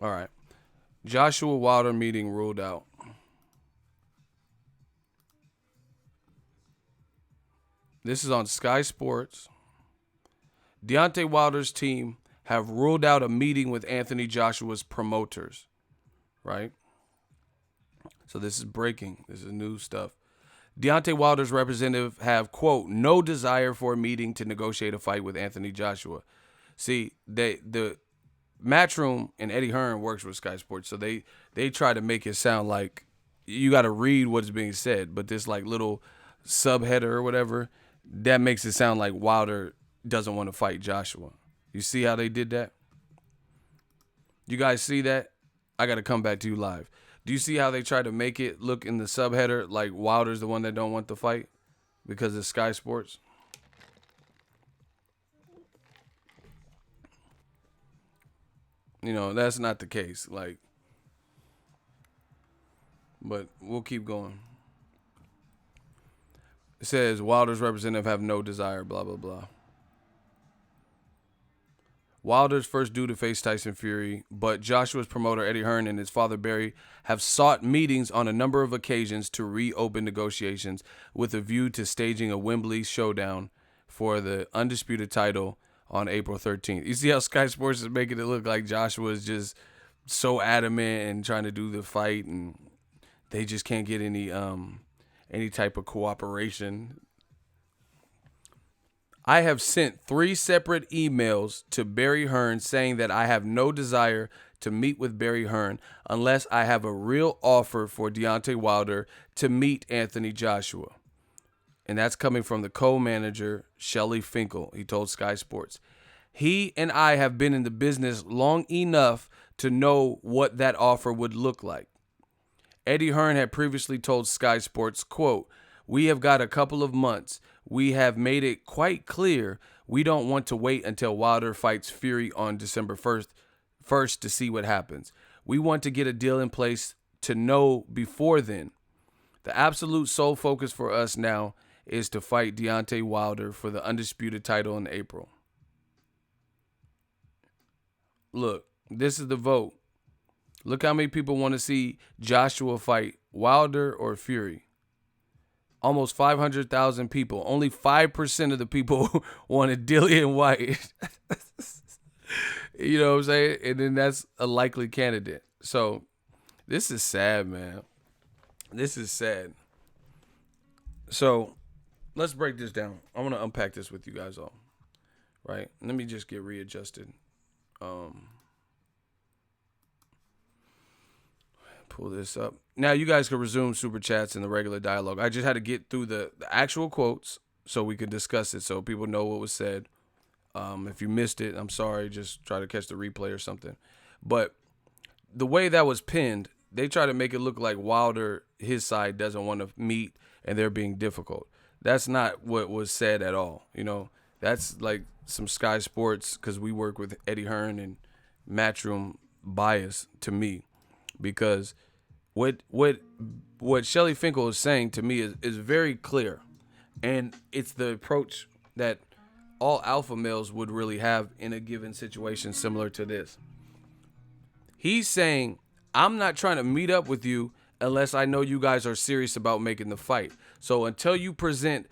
A: All right. Joshua Wilder meeting ruled out. This is on Sky Sports. Deontay Wilder's team have ruled out a meeting with Anthony Joshua's promoters, right? So this is breaking. This is new stuff. Deontay Wilder's representative have, quote, no desire for a meeting to negotiate a fight with Anthony Joshua. See, the Matchroom and Eddie Hearn works with Sky Sports, so they try to make it sound like you got to read what's being said, but this like little subheader or whatever, that makes it sound like Wilder doesn't want to fight Joshua. You see how they did that? You guys see that? I got to come back to you live. Do you see how they try to make it look in the subheader like Wilder's the one that don't want the fight because it's Sky Sports? You know, that's not the case. Like, but we'll keep going. It says Wilder's representative have no desire, blah, blah, blah. Wilder's first due to face Tyson Fury, but Joshua's promoter Eddie Hearn and his father Barry have sought meetings on a number of occasions to reopen negotiations with a view to staging a Wembley showdown for the undisputed title on April 13th. You see how Sky Sports is making it look like Joshua is just so adamant and trying to do the fight, and they just can't get any type of cooperation. I have sent 3 separate emails to Barry Hearn saying that I have no desire to meet with Barry Hearn unless I have a real offer for Deontay Wilder to meet Anthony Joshua. And that's coming from the co-manager, Shelly Finkel. He told Sky Sports. He and I have been in the business long enough to know what that offer would look like. Eddie Hearn had previously told Sky Sports, quote, we have got a couple of months. We have made it quite clear we don't want to wait until Wilder fights Fury on December 1st to see what happens. We want to get a deal in place to know before then. The absolute sole focus for us now is to fight Deontay Wilder for the undisputed title in April. Look, this is the vote. Look how many people want to see Joshua fight Wilder or Fury. Almost 500,000 people. Only 5% of the people wanted Dillian White. You know what I'm saying? And then that's a likely candidate. So this is sad, man. This is sad. So let's break this down. I want to unpack this with you guys all. Right? Let me just get readjusted. Pull this up. Now you guys can resume super chats and the regular dialogue. I just had to get through the actual quotes so we could discuss it so people know what was said. If you missed it, I'm sorry. Just try to catch the replay or something. But the way that was pinned, they try to make it look like Wilder, his side, doesn't want to meet and they're being difficult. That's not what was said at all. You know, that's like some Sky Sports, because we work with Eddie Hearn and Matchroom bias to me. Because what Shelly Finkel is saying to me is very clear. And it's the approach that all alpha males would really have in a given situation similar to this. He's saying, I'm not trying to meet up with you unless I know you guys are serious about making the fight. So until you present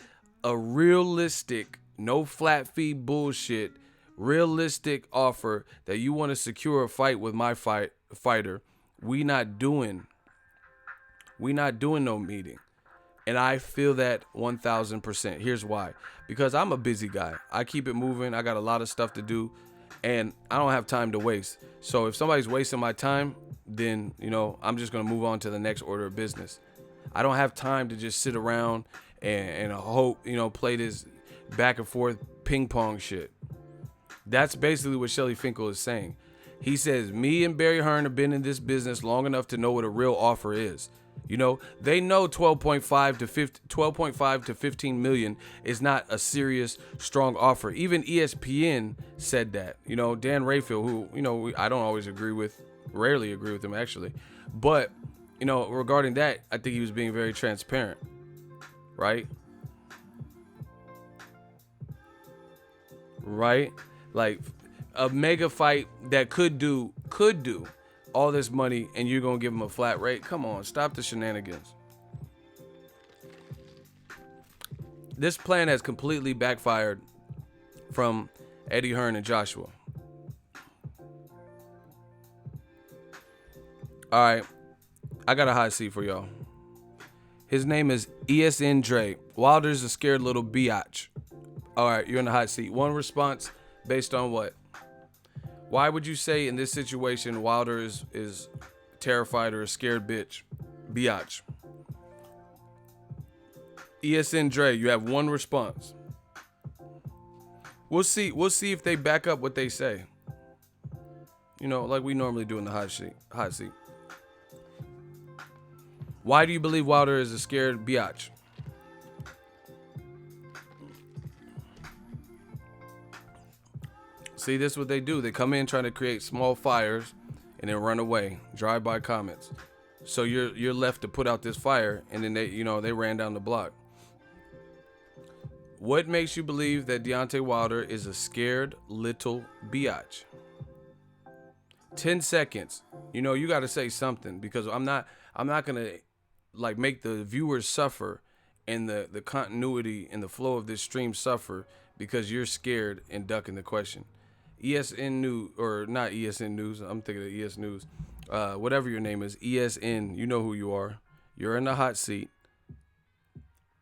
A: a realistic, no flat fee bullshit, realistic offer that you want to secure a fight with my fighter, we not doing no meeting. And I feel that 1,000%. Here's why. Because I'm a busy guy. I keep it moving. I got a lot of stuff to do. And I don't have time to waste. So if somebody's wasting my time, then, I'm just going to move on to the next order of business. I don't have time to just sit around and hope, play this back and forth ping pong shit. That's basically what Shelly Finkel is saying. He says, me and Barry Hearn have been in this business long enough to know what a real offer is. They know 12.5 to 15 million is not a serious, strong offer. Even ESPN said that. Dan Rayfield, who, I don't always rarely agree with him actually. But, regarding that, I think he was being very transparent. Right? Right? Like a mega fight that could do all this money, and you're gonna give him a flat rate? Come on, stop the shenanigans. This plan has completely backfired from Eddie Hearn and Joshua. All right, I got a hot seat for y'all. His name is ESN Dre. Wilder's a scared little biatch. All right, you're in the hot seat. One response based on what? Why would you say in this situation Wilder is terrified or a scared biatch? ESN Dre, you have one response. We'll see if they back up what they say. Like we normally do in the hot seat. Why do you believe Wilder is a scared biatch? See, this is what they do. They come in trying to create small fires and then run away. Drive-by comments. So you're left to put out this fire, and then they ran down the block. What makes you believe that Deontay Wilder is a scared little biatch? 10 seconds. You got to say something, because I'm not gonna make the viewers suffer and the continuity and the flow of this stream suffer because you're scared and ducking the question. ESN News, or not ESN News, I'm thinking of ES News. Whatever your name is, ESN, you know who you are. You're in the hot seat.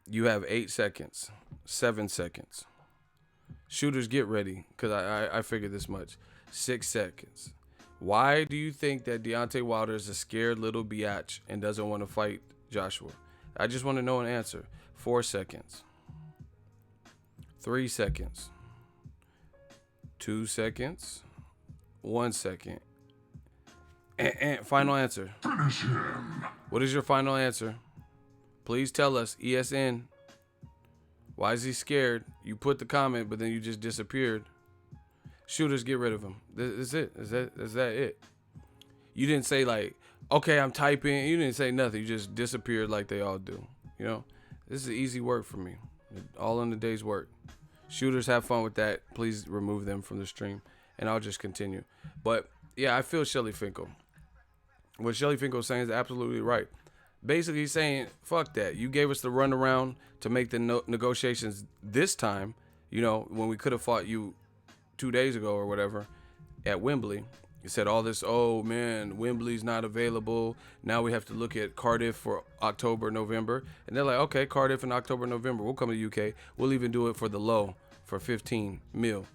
A: You have 8 seconds, 7 seconds. Shooters, get ready, because I figured this much. 6 seconds. Why do you think that Deontay Wilder is a scared little biatch and doesn't want to fight Joshua? I just want to know an answer. 4 seconds. 3 seconds. 2 seconds. 1 second. And final answer.
E: Finish him.
A: What is your final answer? Please tell us, ESN. Why is he scared? You put the comment, but then you just disappeared. Shooters, get rid of him. That's it. Is that it? You didn't say okay, I'm typing. You didn't say nothing. You just disappeared like they all do. This is easy work for me. All in the day's work. Shooters, have fun with that. Please remove them from the stream, and I'll just continue. But yeah, I feel Shelly Finkel. What Shelly Finkel is saying is absolutely right. Basically, he's saying, fuck that. You gave us the runaround to make the negotiations this time, when we could have fought you 2 days ago or whatever at Wembley. He said all this, oh man, Wembley's not available. Now we have to look at Cardiff for October, November. And they're like, okay, Cardiff in October, November. We'll come to the UK. We'll even do it for the low for 15 mil.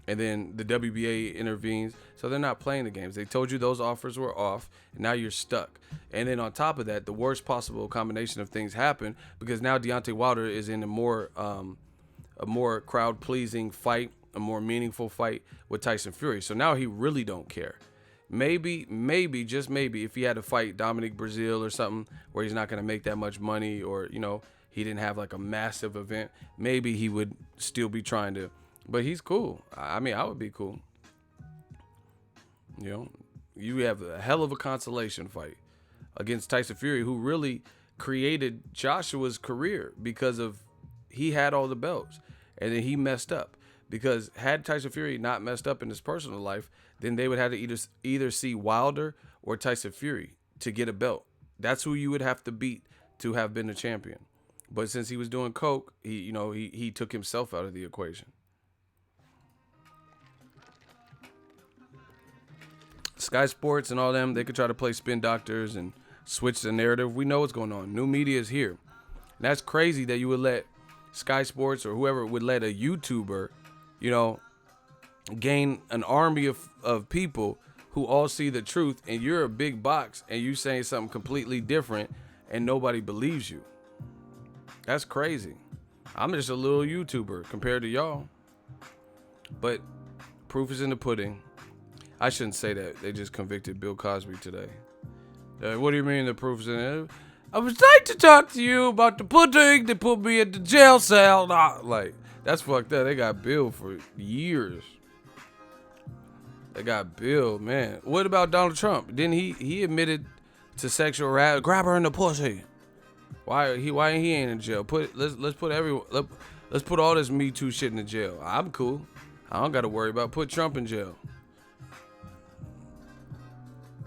A: And then the WBA intervenes. So they're not playing the games. They told you those offers were off. And now you're stuck. And then on top of that, the worst possible combination of things happen, because now Deontay Wilder is in a more crowd-pleasing fight, a more meaningful fight with Tyson Fury. So now he really don't care. Maybe, just maybe, if he had to fight Dominic Breazeale or something where he's not going to make that much money, or, he didn't have a massive event, maybe he would still be trying to. But he's cool. I mean, I would be cool. You have a hell of a consolation fight against Tyson Fury, who really created Joshua's career because he had all the belts, and then he messed up. Because had Tyson Fury not messed up in his personal life, then they would have to either see Wilder or Tyson Fury to get a belt. That's who you would have to beat to have been a champion. But since he was doing coke, he took himself out of the equation. Sky Sports and all them, they could try to play spin doctors and switch the narrative. We know what's going on. New media is here. And that's crazy that you would let Sky Sports or whoever would let a YouTuber, gain an army of people who all see the truth, and you're a big box and you saying something completely different and nobody believes you. That's crazy. I'm just a little YouTuber compared to y'all. But proof is in the pudding. I shouldn't say that. They just convicted Bill Cosby today. What do you mean the proof is in it? I would like to talk to you about the pudding that put me in the jail cell. Like, that's fucked up. They got Bill for years. They got Bill, man. What about Donald Trump? Didn't he admitted to sexual harassment? Grab her in the pussy. Why he ain't in jail? Let's put all this Me Too shit in the jail. I'm cool. I don't got to worry about put Trump in jail.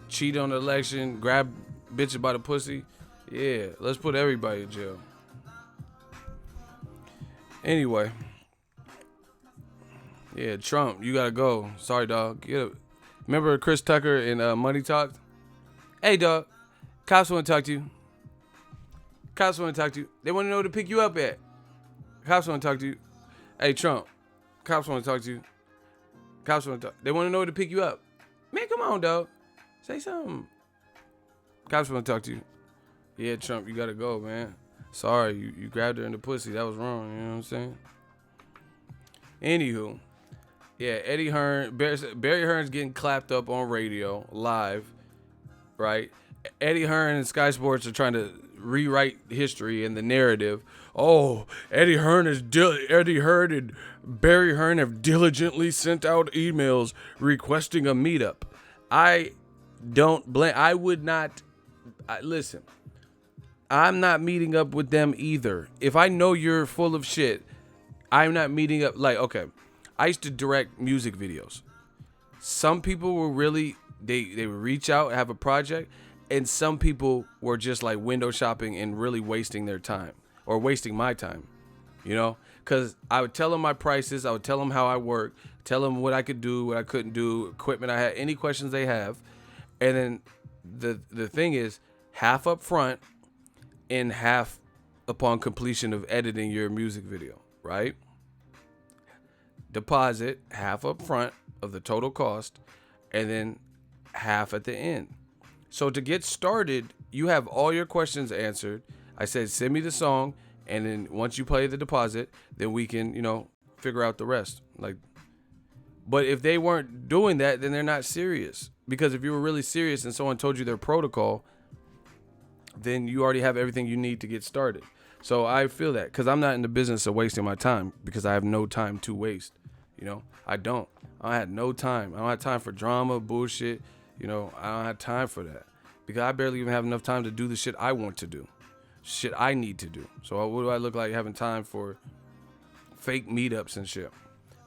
A: Cheat on the election, grab bitches by the pussy. Yeah, let's put everybody in jail. Anyway. Yeah, Trump, you gotta go. Sorry, dog. Remember Chris Tucker in Money Talk? Hey, dog. Cops want to talk to you. Cops want to talk to you. They want to know where to pick you up at. Cops want to talk to you. Hey, Trump. Cops want to talk to you. Cops want to talk. They want to know where to pick you up. Man, come on, dog. Say something. Cops want to talk to you. Yeah, Trump, you gotta go, man. Sorry, you grabbed her in the pussy. That was wrong. You know what I'm saying? Anywho, yeah, Eddie Hearn, Barry Hearn's getting clapped up on radio live, right? Eddie Hearn and Sky Sports are trying to rewrite history and the narrative. Oh, Eddie Hearn and Barry Hearn have diligently sent out emails requesting a meetup. I don't blame. I would not. Listen, I'm not meeting up with them either. If I know you're full of shit, I'm not meeting up. Like, okay, I used to direct music videos. Some people were really, they would reach out, have a project, and some people were just like window shopping and really wasting their time or wasting my time, because I would tell them my prices. I would tell them how I work, tell them what I could do, what I couldn't do, equipment I had, any questions they have. And then the thing is, half up front and half upon completion of editing your music video, right? Deposit half up front of the total cost and then half at the end. So to get started, you have all your questions answered. I said, send me the song, and then once you pay the deposit, then we can, figure out the rest. But if they weren't doing that, then they're not serious. Because if you were really serious and someone told you their protocol, then you already have everything you need to get started. So I feel that, because I'm not in the business of wasting my time, because I have no time to waste. I don't. I had no time. I don't have time for drama, bullshit. I don't have time for that, because I barely even have enough time to do the shit I want to do, shit I need to do. So what do I look like having time for fake meetups and shit?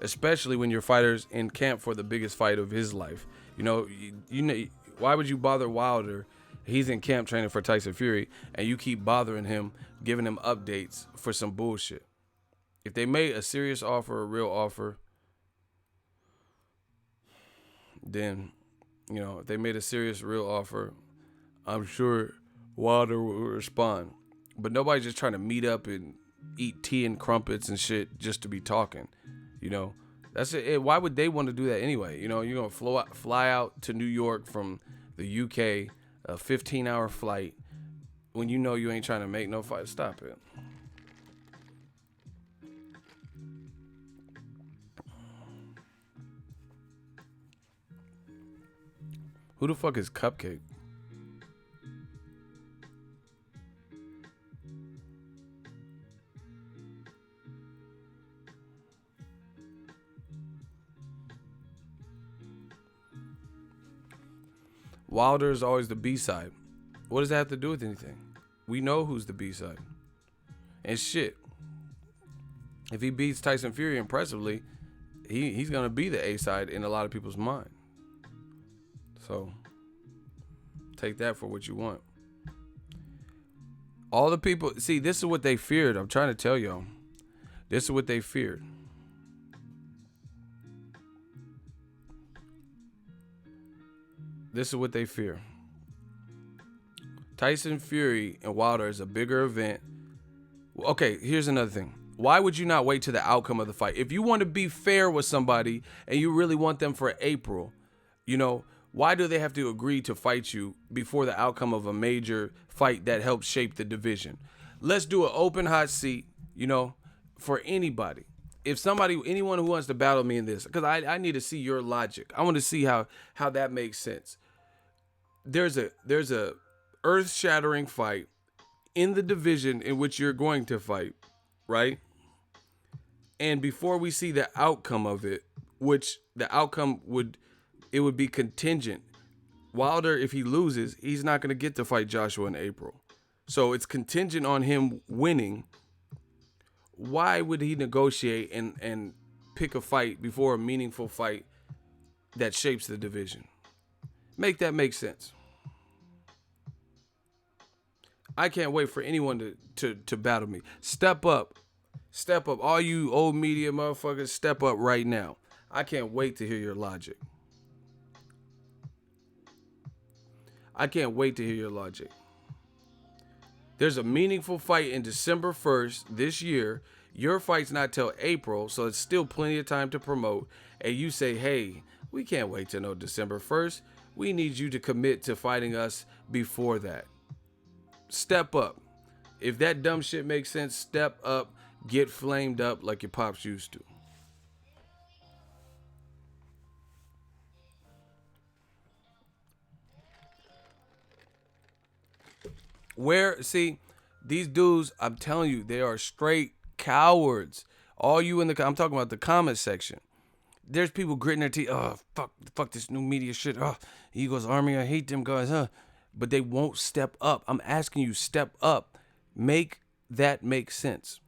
A: Especially when your fighter's in camp for the biggest fight of his life. Why would you bother Wilder? He's in camp training for Tyson Fury, and you keep bothering him, giving him updates for some bullshit. If they made a serious offer, a real offer, then, if they made a serious, real offer, I'm sure Wilder will respond. But nobody's just trying to meet up and eat tea and crumpets and shit just to be talking. That's it. Why would they want to do that anyway? You're going to fly out to New York from the UK, a 15-hour flight, when you ain't trying to make no fight. Stop it. Who the fuck is Cupcake? Wilder is always the B-side. What does that have to do with anything? We know who's the B-side. And shit, if he beats Tyson Fury impressively, he's going to be the A-side in a lot of people's mind. So, take that for what you want. All the people, see, this is what they feared. I'm trying to tell y'all. This is what they feared. This is what they fear. Tyson Fury and Wilder is a bigger event. Okay, here's another thing. Why would you not wait to the outcome of the fight? If you want to be fair with somebody and you really want them for April, why do they have to agree to fight you before the outcome of a major fight that helps shape the division? Let's do an open hot seat, for anybody. If anyone who wants to battle me in this, because I need to see your logic. I want to see how that makes sense. There's a earth-shattering fight in the division in which you're going to fight, right? And before we see the outcome of it, which the outcome would be contingent. Wilder, if he loses, he's not going to get to fight Joshua in April. So it's contingent on him winning. Why would he negotiate and pick a fight before a meaningful fight that shapes the division? Make that make sense. I can't wait for anyone to battle me. Step up. Step up. All you old media motherfuckers, step up right now. I can't wait to hear your logic. There's a meaningful fight in December 1st this year. Your fight's not till April, so it's still plenty of time to promote. And you say, hey, we can't wait till December 1st. We need you to commit to fighting us before that. Step up. If that dumb shit makes sense, step up. Get flamed up like your pops used to. See, these dudes, I'm telling you, they are straight cowards. All you I'm talking about the comment section. There's people gritting their teeth. Oh, fuck this new media shit. Oh, Eagles Army, I hate them guys. But they won't step up. I'm asking you, step up. Make that make sense.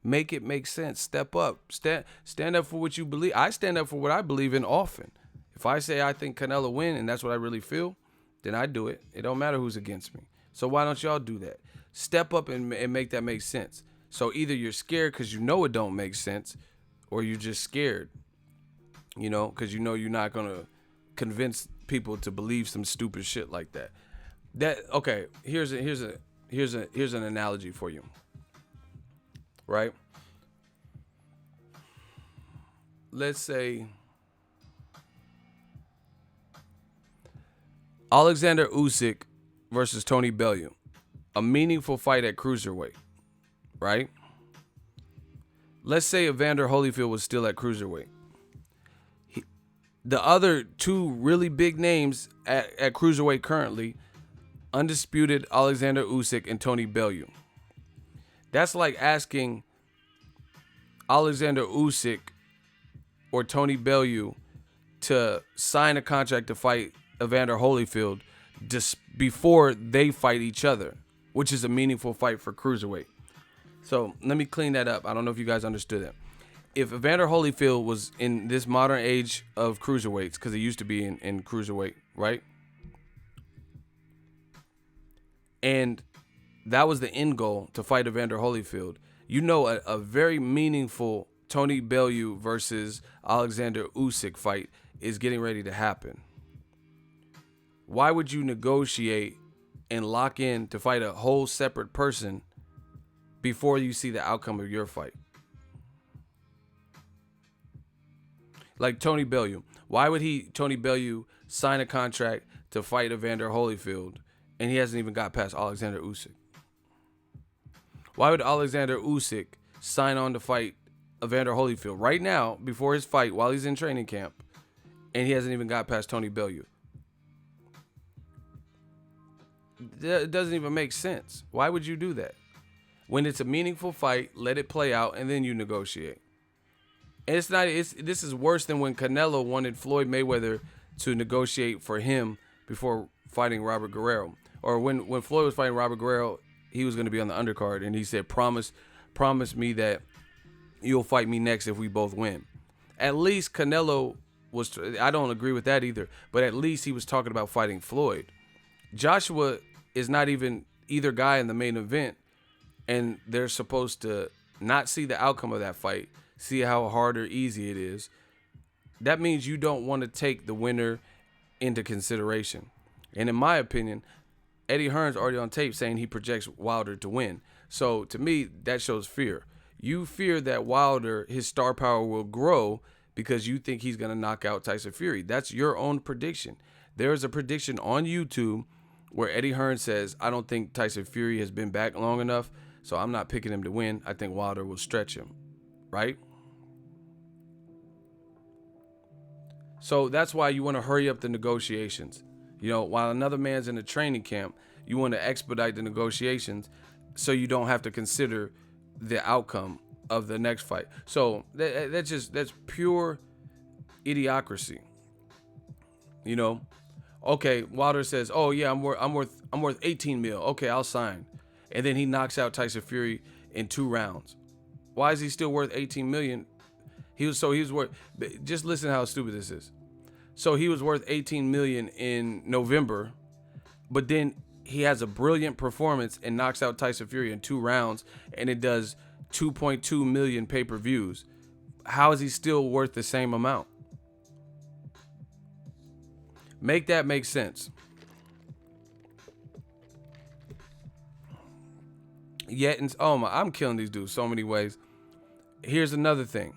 A: Make it make sense. Step up. Stand up for what you believe. I stand up for what I believe in often. If I say I think Canelo win and that's what I really feel, then I do it. It don't matter who's against me. So why don't y'all do that? Step up and make that make sense. So either you're scared because it don't make sense, or you're just scared, because you're not gonna convince people to believe some stupid shit like that. Okay? Here's an analogy for you. Right? Let's say Alexander Usyk versus Tony Bellew, a meaningful fight at cruiserweight, right? Let's say Evander Holyfield was still at cruiserweight. The other two really big names at cruiserweight currently, undisputed Alexander Usyk and Tony Bellew. That's like asking Alexander Usyk or Tony Bellew to sign a contract to fight Evander Holyfield just before they fight each other, which is a meaningful fight for cruiserweight. So let me clean that up. I don't know if you guys understood that. If Evander Holyfield was in this modern age of cruiserweights, because it used to be in cruiserweight, right? And that was the end goal, to fight Evander Holyfield. A very meaningful Tony Bellew versus Alexander Usyk fight is getting ready to happen. Why would you negotiate and lock in to fight a whole separate person before you see the outcome of your fight? Like Tony Bellew. Why would Tony Bellew, sign a contract to fight Evander Holyfield and he hasn't even got past Alexander Usyk? Why would Alexander Usyk sign on to fight Evander Holyfield right now before his fight while he's in training camp and he hasn't even got past Tony Bellew? It doesn't even make sense. Why would you do that? When it's a meaningful fight, let it play out and then you negotiate. And this is worse than when Canelo wanted Floyd Mayweather to negotiate for him before fighting Robert Guerrero. Or when Floyd was fighting Robert Guerrero, he was going to be on the undercard and he said, promise me that you'll fight me next if we both win. At least Canelo I don't agree with that either. But at least he was talking about fighting Floyd. Joshua is not even either guy in the main event, and they're supposed to not see the outcome of that fight, see how hard or easy it is. That means you don't want to take the winner into consideration. And in my opinion, Eddie Hearn's already on tape saying he projects Wilder to win. So to me, that shows fear. You fear that Wilder, his star power will grow because you think he's going to knock out Tyson Fury. That's your own prediction. There is a prediction on YouTube where Eddie Hearn says, I don't think Tyson Fury has been back long enough, so I'm not picking him to win. I think Wilder will stretch him, right? So that's why you want to hurry up the negotiations. You know, while another man's in a training camp, you want to expedite the negotiations so you don't have to consider the outcome of the next fight. So that's pure idiocracy. You know, okay, Wilder says, "Oh yeah, I'm worth 18 mil. Okay, I'll sign," and then he knocks out Tyson Fury in 2 rounds. Why is he still worth 18 million? He was worth. Just listen to how stupid this is. So he was worth 18 million in November, but then he has a brilliant performance and knocks out Tyson Fury in 2 rounds, and it does 2.2 million pay-per-views. How is he still worth the same amount? Make that make sense. Yet, I'm killing these dudes so many ways. Here's another thing.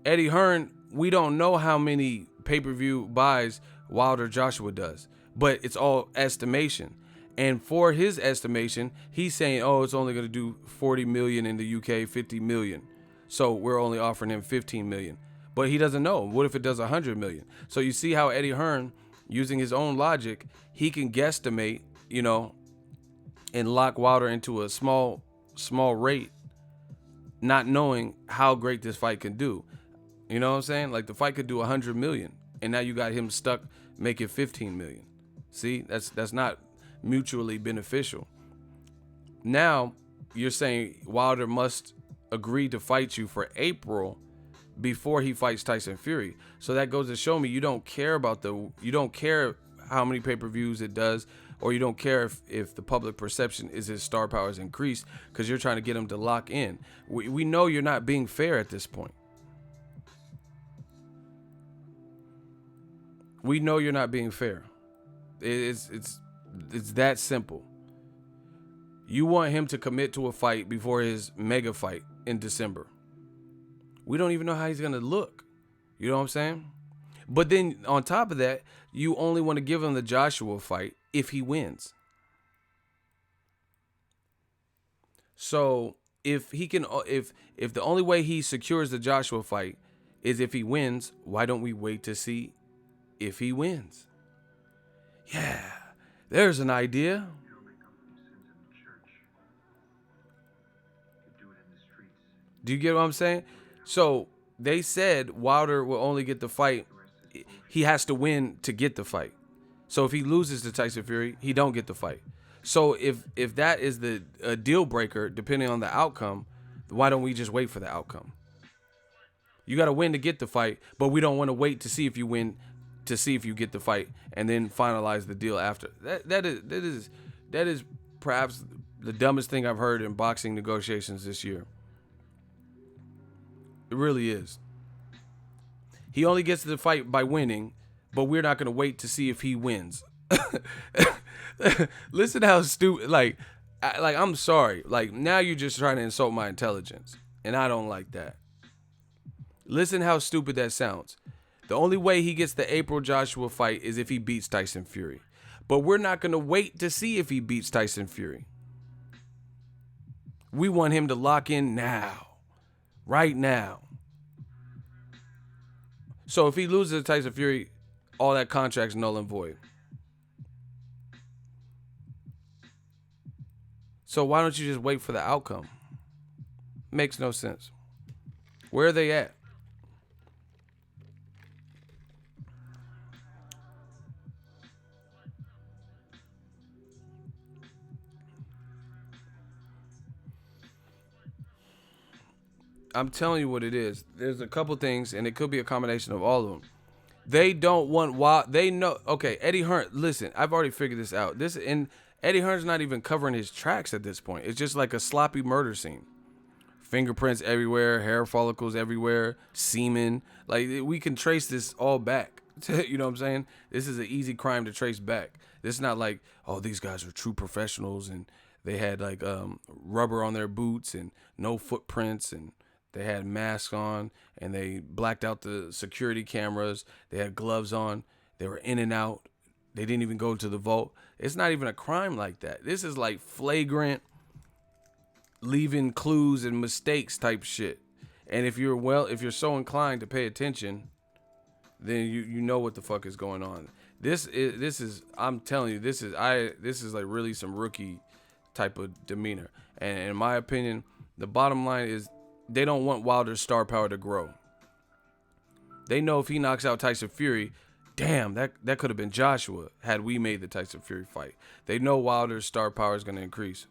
A: Eddie Hearn, we don't know how many pay-per-view buys Wilder Joshua does, but it's all estimation. And for his estimation, he's saying, oh, it's only going to do 40 million in the UK, 50 million. So we're only offering him 15 million. But he doesn't know. What if it does 100 million? So you see how Eddie Hearn, using his own logic, he can guesstimate, you know, and lock Wilder into a small rate, not knowing how great this fight can do. You know what I'm saying? Like the fight could do 100 million, and now you got him stuck making 15 million. See, that's not mutually beneficial. Now you're saying Wilder must agree to fight you for April before he fights Tyson Fury. So that goes to show me you don't care how many pay-per-views it does, or you don't care if the public perception is his star power is increased, because you're trying to get him to lock in. We know you're not being fair at this point. We know you're not being fair. It's that simple. You want him to commit to a fight before his mega fight in December. We don't even know how he's going to look. You know what I'm saying? But then on top of that, you only want to give him the Joshua fight if he wins. So if the only way he secures the Joshua fight is if he wins, why don't we wait to see if he wins? Yeah, there's an idea. Do you get what I'm saying? So they said Wilder will only get the fight. He has to win to get the fight. So if he loses to Tyson Fury, he don't get the fight. So if that is the deal breaker, depending on the outcome, why don't we just wait for the outcome? You got to win to get the fight, but we don't want to wait to see if you win to see if you get the fight and then finalize the deal after. That is perhaps the dumbest thing I've heard in boxing negotiations this year. It really is. He only gets to the fight by winning, but we're not going to wait to see if he wins. Listen how stupid, like I'm sorry. Like now you're just trying to insult my intelligence, and I don't like that. Listen how stupid that sounds. The only way he gets the April Joshua fight is if he beats Tyson Fury. But we're not going to wait to see if he beats Tyson Fury. We want him to lock in now. Right now. So if he loses to Tyson Fury, all that contract's null and void. So why don't you just wait for the outcome? Makes no sense. Where are they at? I'm telling you what it is. There's a couple things, and it could be a combination of all of them. They don't want Wilder. They know. Okay, Eddie Hearn. Listen, I've already figured this out. Eddie Hearn's not even covering his tracks at this point. It's just like a sloppy murder scene. Fingerprints everywhere, hair follicles everywhere, semen. Like, we can trace this all back. You know what I'm saying? This is an easy crime to trace back. This is not like, oh, these guys are true professionals and they had like rubber on their boots and no footprints and they had masks on and they blacked out the security cameras. They had gloves on. They were in and out. They didn't even go to the vault. It's not even a crime like that. This is like flagrant, leaving clues and mistakes type shit. And if you're so inclined to pay attention, then you know what the fuck is going on. This is I'm telling you, this is like really some rookie type of demeanor. And in my opinion, the bottom line is they don't want Wilder's star power to grow. They know if he knocks out Tyson Fury, damn, that could have been Joshua had we made the Tyson Fury fight. They know Wilder's star power is going to increase.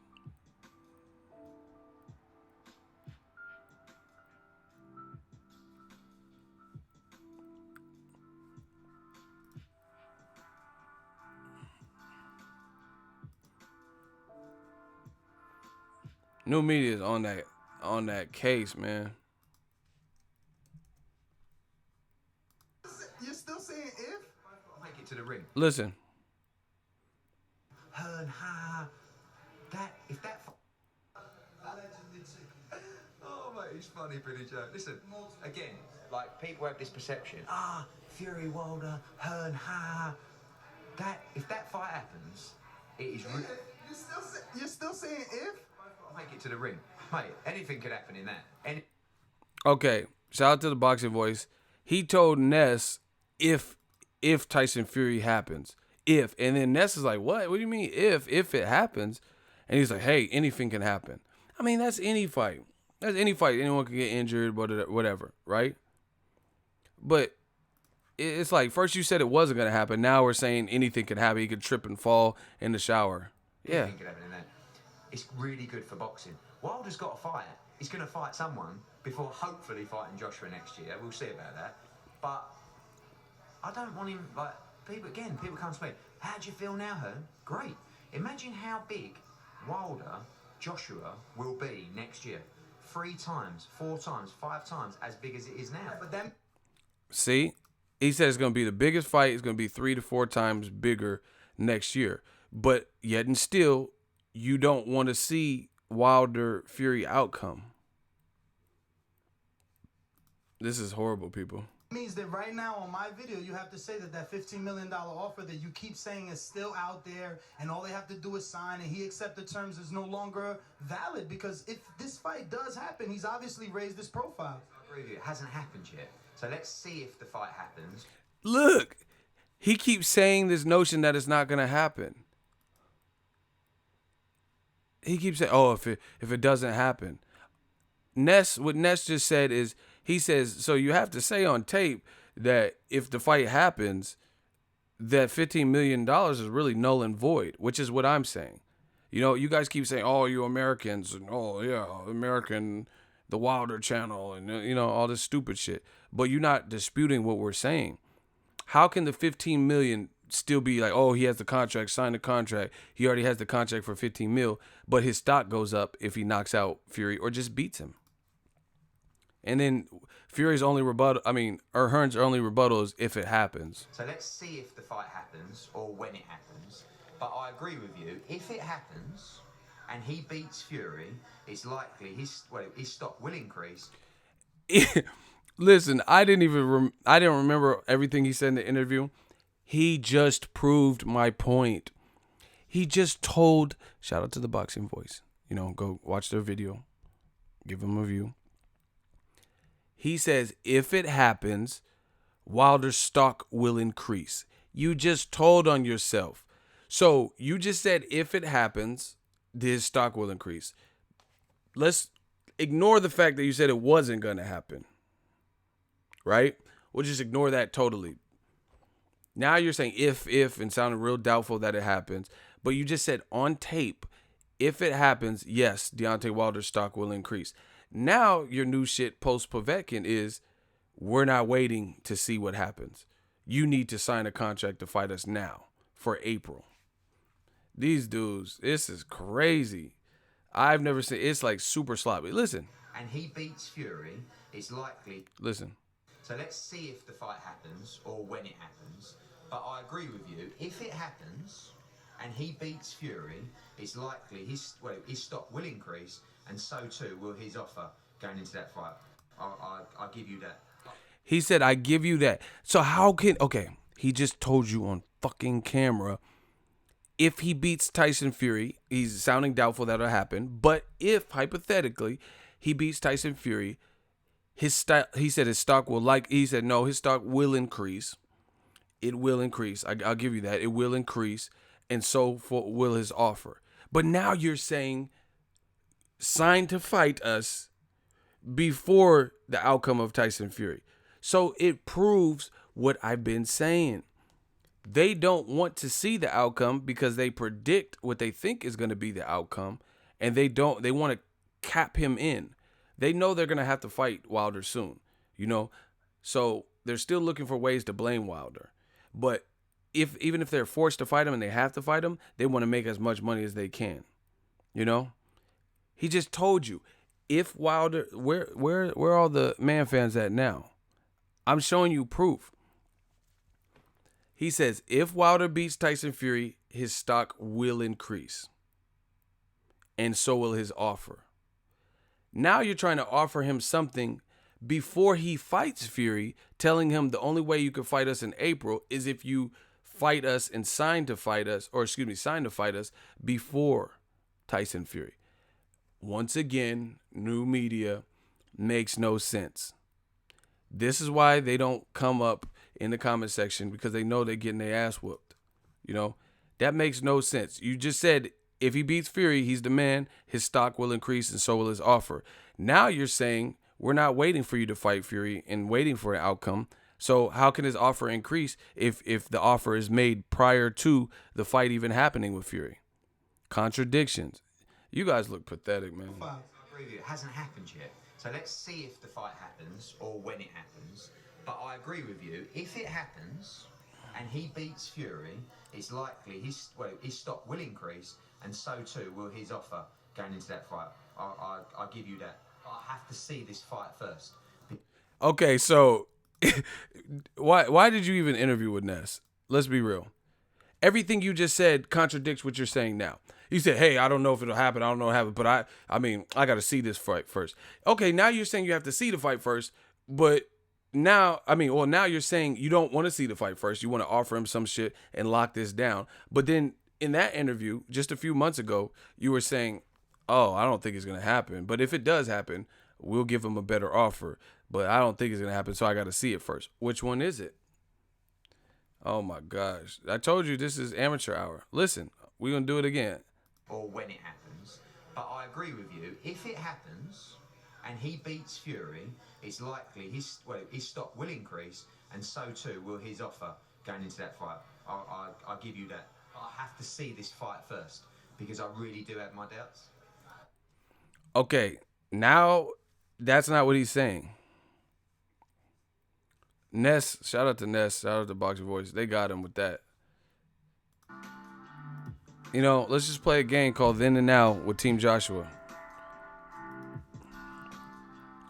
A: New media is on that case, man.
E: You're still saying if?
F: Make it to the ring.
A: Listen.
F: Hearn, if that. Oh mate, he's funny, Billy Joe. Listen, again, like people have this perception. Fury, Wilder, Hearn, if that fight happens, it is.
E: You're still saying if?
F: Make it to the ring, mate. Anything could happen in that.
A: Okay, shout out to the boxing voice. He told Ness if Tyson Fury happens, and then Ness is like, what do you mean if it happens? And he's like, hey, anything can happen. I mean, that's any fight. Anyone can get injured, whatever, right? But it's like, first you said it wasn't gonna happen, now we're saying anything can happen. He could trip and fall in the shower. Yeah.
F: Anything could happen in that. It's really good for boxing. Wilder's got to fight. He's going to fight someone before hopefully fighting Joshua next year. We'll see about that. But I don't want him, like, people come to me, how do you feel now, Hearn? Great. Imagine how big Wilder, Joshua will be next year. 3 times, 4 times, 5 times as big as it is now. Yeah, but then...
A: See? He said it's going to be the biggest fight. It's going to be 3 to 4 times bigger next year. But yet and still, you don't want to see Wilder Fury outcome. This is horrible, people.
E: Means that right now on my video, you have to say that $15 million offer that you keep saying is still out there and all they have to do is sign and he accept the terms is no longer valid, because if this fight does happen, he's obviously raised his profile.
F: I agree with you. It hasn't happened yet. So let's see if the fight happens.
A: Look, he keeps saying this notion that it's not going to happen. He keeps saying, oh, if it doesn't happen. What Ness just said is, he says, so you have to say on tape that if the fight happens, that $15 million is really null and void, which is what I'm saying. You know, you guys keep saying, oh, you Americans, and oh, yeah, American, the Wilder channel, and, you know, all this stupid shit. But you're not disputing what we're saying. How can the $15 million still be like, oh, he has the contract, sign the contract, he already has the contract for 15 mil, but his stock goes up if he knocks out Fury or just beats him? And then Fury's only rebuttal, Hearn's only rebuttal is if it happens.
F: So let's see if the fight happens or when it happens. But I agree with you. If it happens and he beats Fury, it's likely his stock will increase.
A: Listen, I didn't remember everything he said in the interview. He just proved my point. He just told, shout out to the boxing voice, go watch their video, give them a view. He says, if it happens, Wilder's stock will increase. You just told on yourself. So you just said, if it happens, his stock will increase. Let's ignore the fact that you said it wasn't going to happen. Right? We'll just ignore that totally. Now you're saying if, and sounding real doubtful that it happens. But you just said on tape, if it happens, yes, Deontay Wilder's stock will increase. Now your new shit post Povetkin is, we're not waiting to see what happens. You need to sign a contract to fight us now for April. These dudes, this is crazy. I've never seen, it's like super sloppy. Listen.
F: And he beats Fury, it's likely.
A: Listen.
F: So let's see if the fight happens or when it happens. But I agree with you. If it happens and he beats Fury, it's likely his stock will increase, and so too will his offer going into that fight. I'll give you that.
A: He said, I give you that. So how can, okay, he just told you on fucking camera, if he beats Tyson Fury, he's sounding doubtful that'll happen, but if, hypothetically, he beats Tyson Fury, he said his stock will his stock will increase. It will increase. I'll give you that. It will increase, and so will his offer. But now you're saying, sign to fight us before the outcome of Tyson Fury. So it proves what I've been saying. They don't want to see the outcome because they predict what they think is going to be the outcome, and they want to cap him in. They know they're going to have to fight Wilder soon, So they're still looking for ways to blame Wilder. But even if they're forced to fight him and they have to fight him, they want to make as much money as they can. He just told you, if Wilder, where are all the man fans at now? I'm showing you proof. He says, if Wilder beats Tyson Fury, his stock will increase. And so will his offer. Now you're trying to offer him something before he fights Fury, telling him the only way you can fight us in April is if you fight us and sign to fight us before Tyson Fury. Once again, new media makes no sense. This is why they don't come up in the comment section, because they know they're getting their ass whooped. That makes no sense. You just said if he beats Fury, he's the man, his stock will increase and so will his offer. Now you're saying we're not waiting for you to fight Fury and waiting for an outcome. So how can his offer increase if the offer is made prior to the fight even happening with Fury? Contradictions. You guys look pathetic, man.
F: It hasn't happened yet. So let's see if the fight happens or when it happens. But I agree with you. If it happens and he beats Fury, it's likely his stock will increase, and so too will his offer going into that fight. I'll give you that. I have to see this fight first.
A: Okay, so why did you even interview with Ness? Let's be real. Everything you just said contradicts what you're saying now. You said, hey, I don't know if it'll happen. I don't know what happened, but I got to see this fight first. Okay, now you're saying you have to see the fight first, but now you're saying you don't want to see the fight first. You want to offer him some shit and lock this down. But then in that interview, just a few months ago, you were saying, oh, I don't think it's going to happen. But if it does happen, we'll give him a better offer. But I don't think it's going to happen, so I got to see it first. Which one is it? Oh, my gosh. I told you this is amateur hour. Listen, we're going to do it again.
F: Or when it happens. But I agree with you. If it happens and he beats Fury, it's likely his stock will increase, and so too will his offer going into that fight. I'll give you that. I have to see this fight first because I really do have my doubts.
A: Okay, now that's not what he's saying. Ness, shout out to Ness, shout out to Boxing Voice. They got him with that. Let's just play a game called Then and Now with Team Joshua.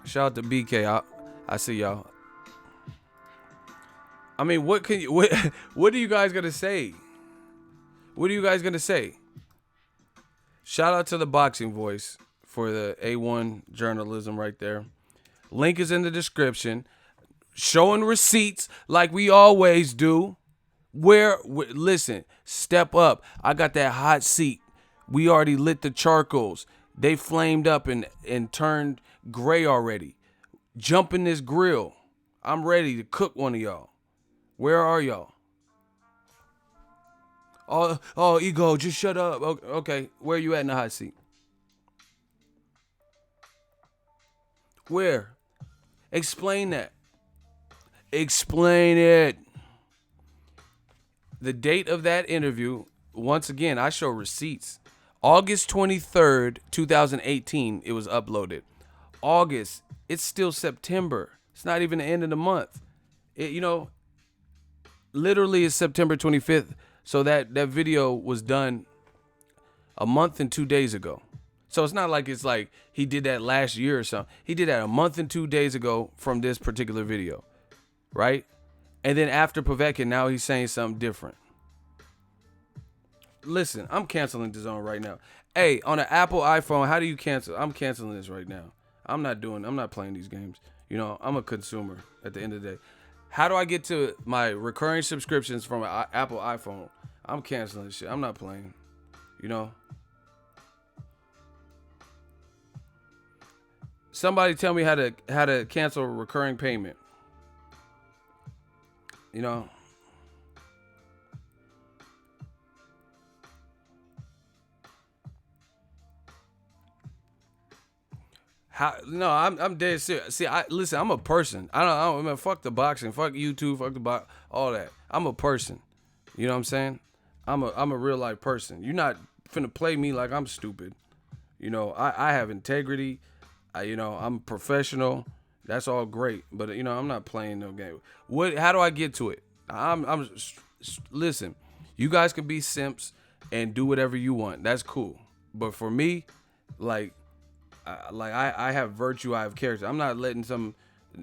A: Shout out to BK. I see y'all. I mean, what are you guys gonna say? What are you guys gonna say? Shout out to the Boxing Voice for the A1 journalism right there. Link is in the description. Showing receipts like we always do. Listen, step up. I got that hot seat. We already lit the charcoals. They flamed up and turned gray already. Jump in this grill. I'm ready to cook one of y'all. Where are y'all? Oh, Ego, just shut up. Okay, where you at in the hot seat? Where? Explain that. Explain it. The date of that interview, once again, I show receipts. August 23rd, 2018, it was uploaded. August. It's still September. It's not even the end of the month. Literally it's September 25th. So that video was done a month and 2 days ago. So it's not like it's like he did that last year or something. He did that a month and 2 days ago from this particular video, right? And then after Povetkin, now he's saying something different. Listen, I'm canceling the zone right now. Hey, on an Apple iPhone, how do you cancel? I'm canceling this right now. I'm not playing these games. I'm a consumer at the end of the day. How do I get to my recurring subscriptions from an Apple iPhone? I'm canceling this shit. I'm not playing. Somebody tell me how to cancel a recurring payment. No, I'm dead serious. See, listen, I'm a person. I mean, fuck the boxing, fuck YouTube, fuck the all that. I'm a person. You know what I'm saying? I'm a real life person. You're not finna play me like I'm stupid. I have integrity. I'm professional. That's all great, but I'm not playing no game. How do I get to it? Listen. You guys can be simps and do whatever you want. That's cool. But for me, I have virtue, I have character. I'm not letting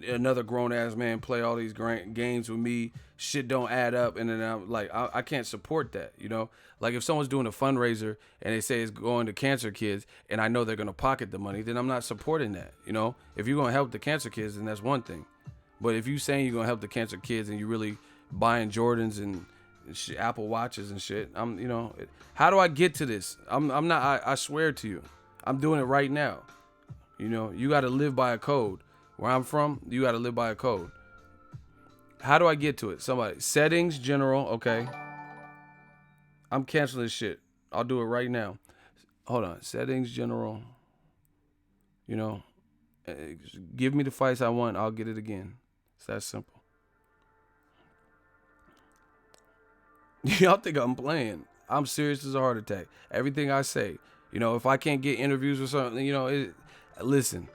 A: another grown ass man play all these games with me. Shit don't add up, and then I'm like, I can't support that. Like if someone's doing a fundraiser and they say it's going to cancer kids, and I know they're gonna pocket the money, then I'm not supporting that. If you're gonna help the cancer kids, then that's one thing. But if you saying you're gonna help the cancer kids and you really buying Jordans and Apple Watches and shit, how do I get to this? I'm not. I swear to you, I'm doing it right now. You got to live by a code. Where I'm from, you got to live by a code. How do I get to it? Somebody. Settings, general. Okay. I'm canceling this shit. I'll do it right now. Hold on. Settings, general. Give me the fights I want. I'll get it again. It's that simple. Y'all think I'm playing. I'm serious as a heart attack. Everything I say. If I can't get interviews or something, listen.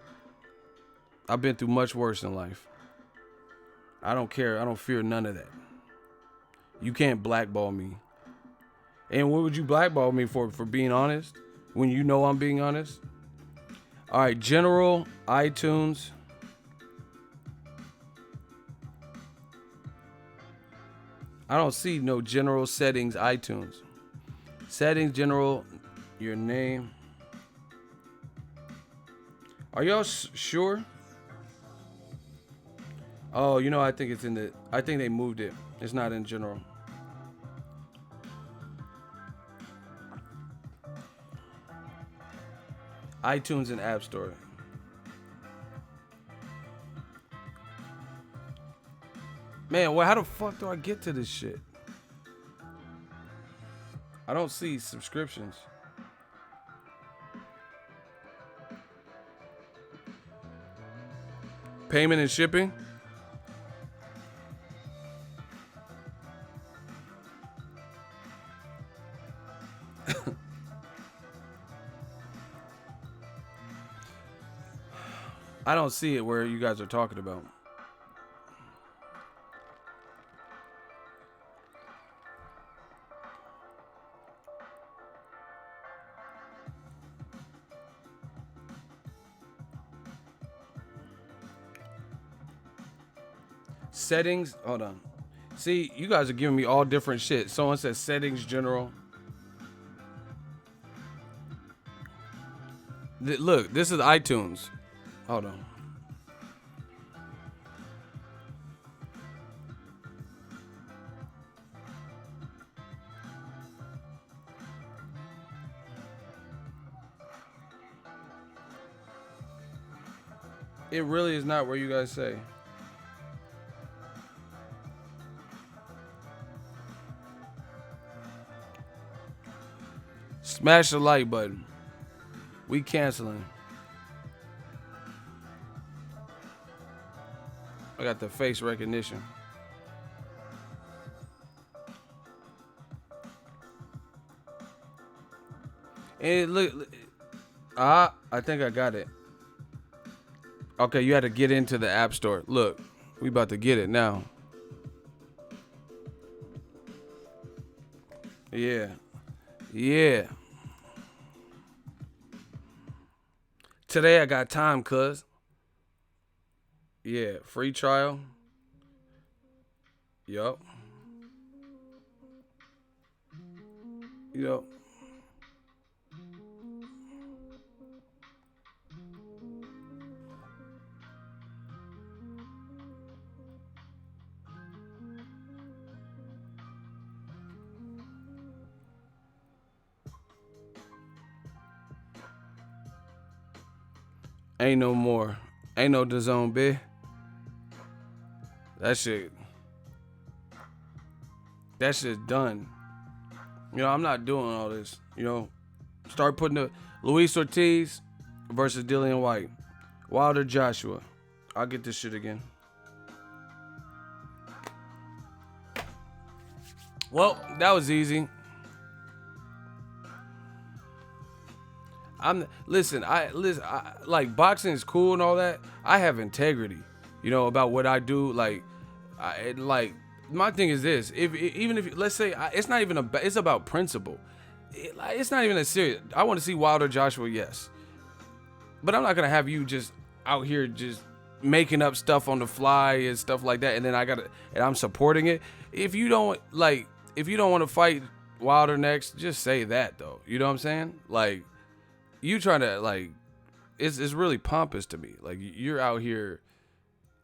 A: I've been through much worse in life. I don't care. I don't fear none of that. You can't blackball me. And what would you blackball me for being honest? When you know I'm being honest? All right, general, iTunes. I don't see no general settings, iTunes. Settings, general, your name. Are y'all sure? Oh, I think it's I think they moved it. It's not in general. iTunes and App Store. Man, how the fuck do I get to this shit? I don't see subscriptions. Payment and shipping? I don't see it where you guys are talking about. Settings, hold on. See, you guys are giving me all different shit. Someone says settings general. Look, this is iTunes. Hold on. It really is not where you guys say. Smash the like button. We canceling. I got the face recognition. And look, I think I got it. Okay, you had to get into the App Store. Look, we about to get it now. Yeah. Yeah. Today I got time, cuz. Yeah, free trial. Yup. Yup. Ain't no more. Ain't no DAZN, bitch. That shit's done. You know, I'm not doing all this. You know, start putting the Luis Ortiz versus Dillian White. Wilder Joshua. I'll get this shit again. Well, that was easy. Listen, like boxing is cool and all that. I have integrity, you know, about what I do. Like my thing is this: even if let's say it's not even it's about principle. It's not even as serious. I want to see Wilder Joshua, yes, but I'm not gonna have you just out here just making up stuff on the fly and stuff like that, and then I'm supporting it. If you don't want to fight Wilder next, just say that though. You know what I'm saying? Like. You trying to like, it's really pompous to me. Like you're out here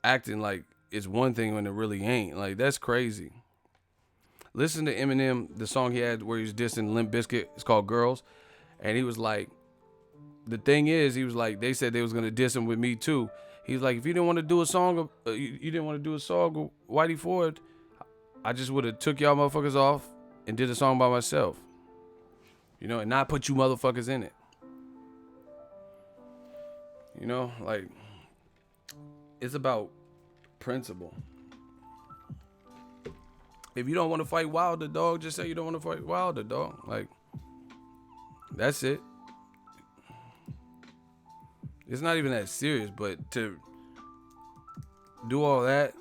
A: acting like it's one thing when it really ain't. Like that's crazy. Listen to Eminem, the song he had where he was dissing Limp Bizkit. It's called Girls, and he was like, the thing is, he was like, they said they was gonna diss him with me too. He's like, if you didn't want to do a song, you didn't want to do a song with Whitey Ford, I just would have took y'all motherfuckers off and did a song by myself. You know, and not put you motherfuckers in it. You know, like, it's about principle. If you don't want to fight Wilder, dog, just say you don't want to fight Wilder, dog. Like, that's it. It's not even that serious, but to do all that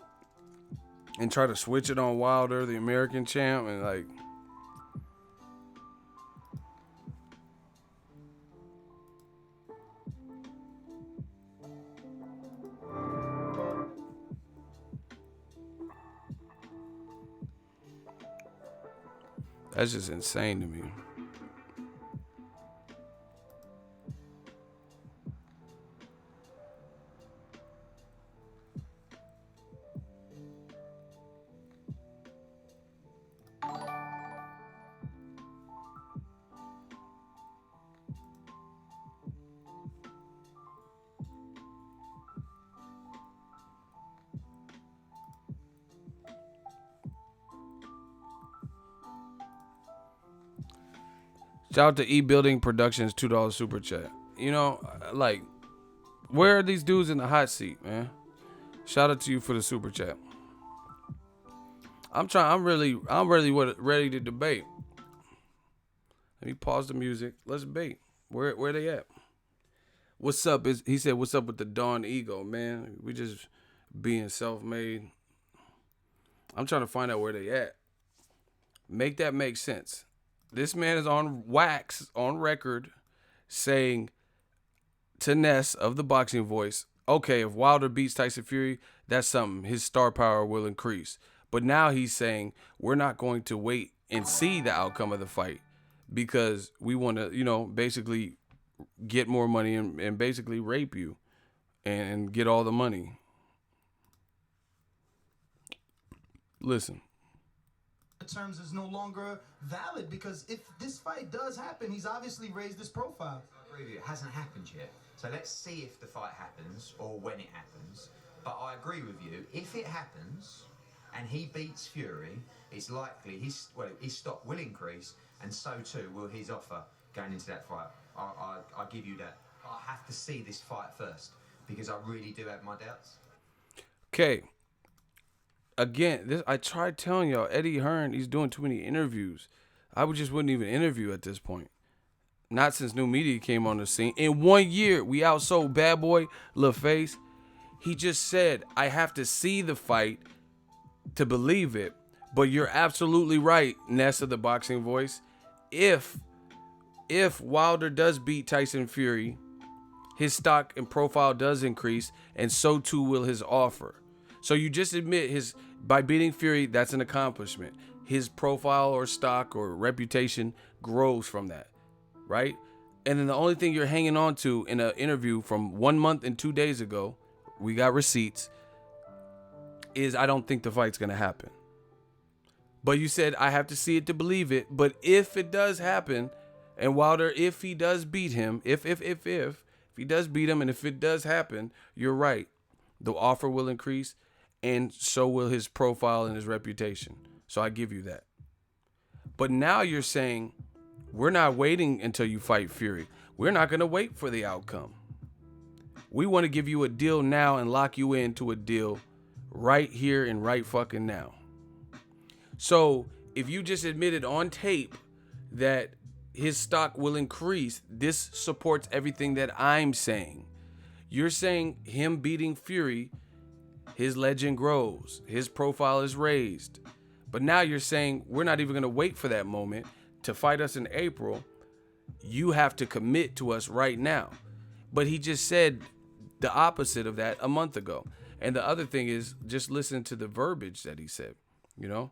A: and try to switch it on Wilder, the American champ, and like, that's just insane to me. Shout out to E-Building Productions, $2 super chat. You know, like, where are these dudes in the hot seat, man? Shout out to you for the super chat. I'm really ready to debate. Let me pause the music. Let's debate. Where they at? What's up? He said, what's up with the Dawn ego, man? We just being self-made. I'm trying to find out where they at. Make that make sense. This man is on wax, on record, saying to Ness of the Boxing Voice, okay, if Wilder beats Tyson Fury, that's something. His star power will increase. But now he's saying we're not going to wait and see the outcome of the fight because we want to, you know, basically get more money and basically rape you and get all the money. Listen.
E: Terms is no longer valid because if this fight does happen, he's obviously raised his profile.
F: I agree with you. It hasn't happened yet. So let's see if the fight happens or when it happens. But I agree with you. If it happens and he beats Fury, it's likely his stock will increase, and so too will his offer going into that fight. I give you that. I have to see this fight first because I really do have my doubts.
A: Okay. Again, I tried telling y'all, Eddie Hearn, he's doing too many interviews. I just wouldn't even interview at this point. Not since new media came on the scene. In 1 year, we outsold Bad Boy, LaFace. He just said, I have to see the fight to believe it. But you're absolutely right, Nessa, the boxing voice. If Wilder does beat Tyson Fury, his stock and profile does increase, and so too will his offer. So you just admit by beating Fury, that's an accomplishment. His profile or stock or reputation grows from that, right? And then the only thing you're hanging on to in an interview from 1 month and 2 days ago, we got receipts, is I don't think the fight's going to happen. But you said, I have to see it to believe it. But if it does happen, and Wilder, if he does beat him, if he does beat him, and if it does happen, you're right. The offer will increase, and so will his profile and his reputation. So I give you that. But now you're saying, we're not waiting until you fight Fury. We're not going to wait for the outcome. We want to give you a deal now and lock you into a deal right here and right fucking now. So if you just admitted on tape that his stock will increase, this supports everything that I'm saying. You're saying him beating Fury, his legend grows, his profile is raised. But now you're saying we're not even going to wait for that moment to fight us in April. You have to commit to us right now. But he just said the opposite of that a month ago. And the other thing is, just listen to the verbiage that he said. You know,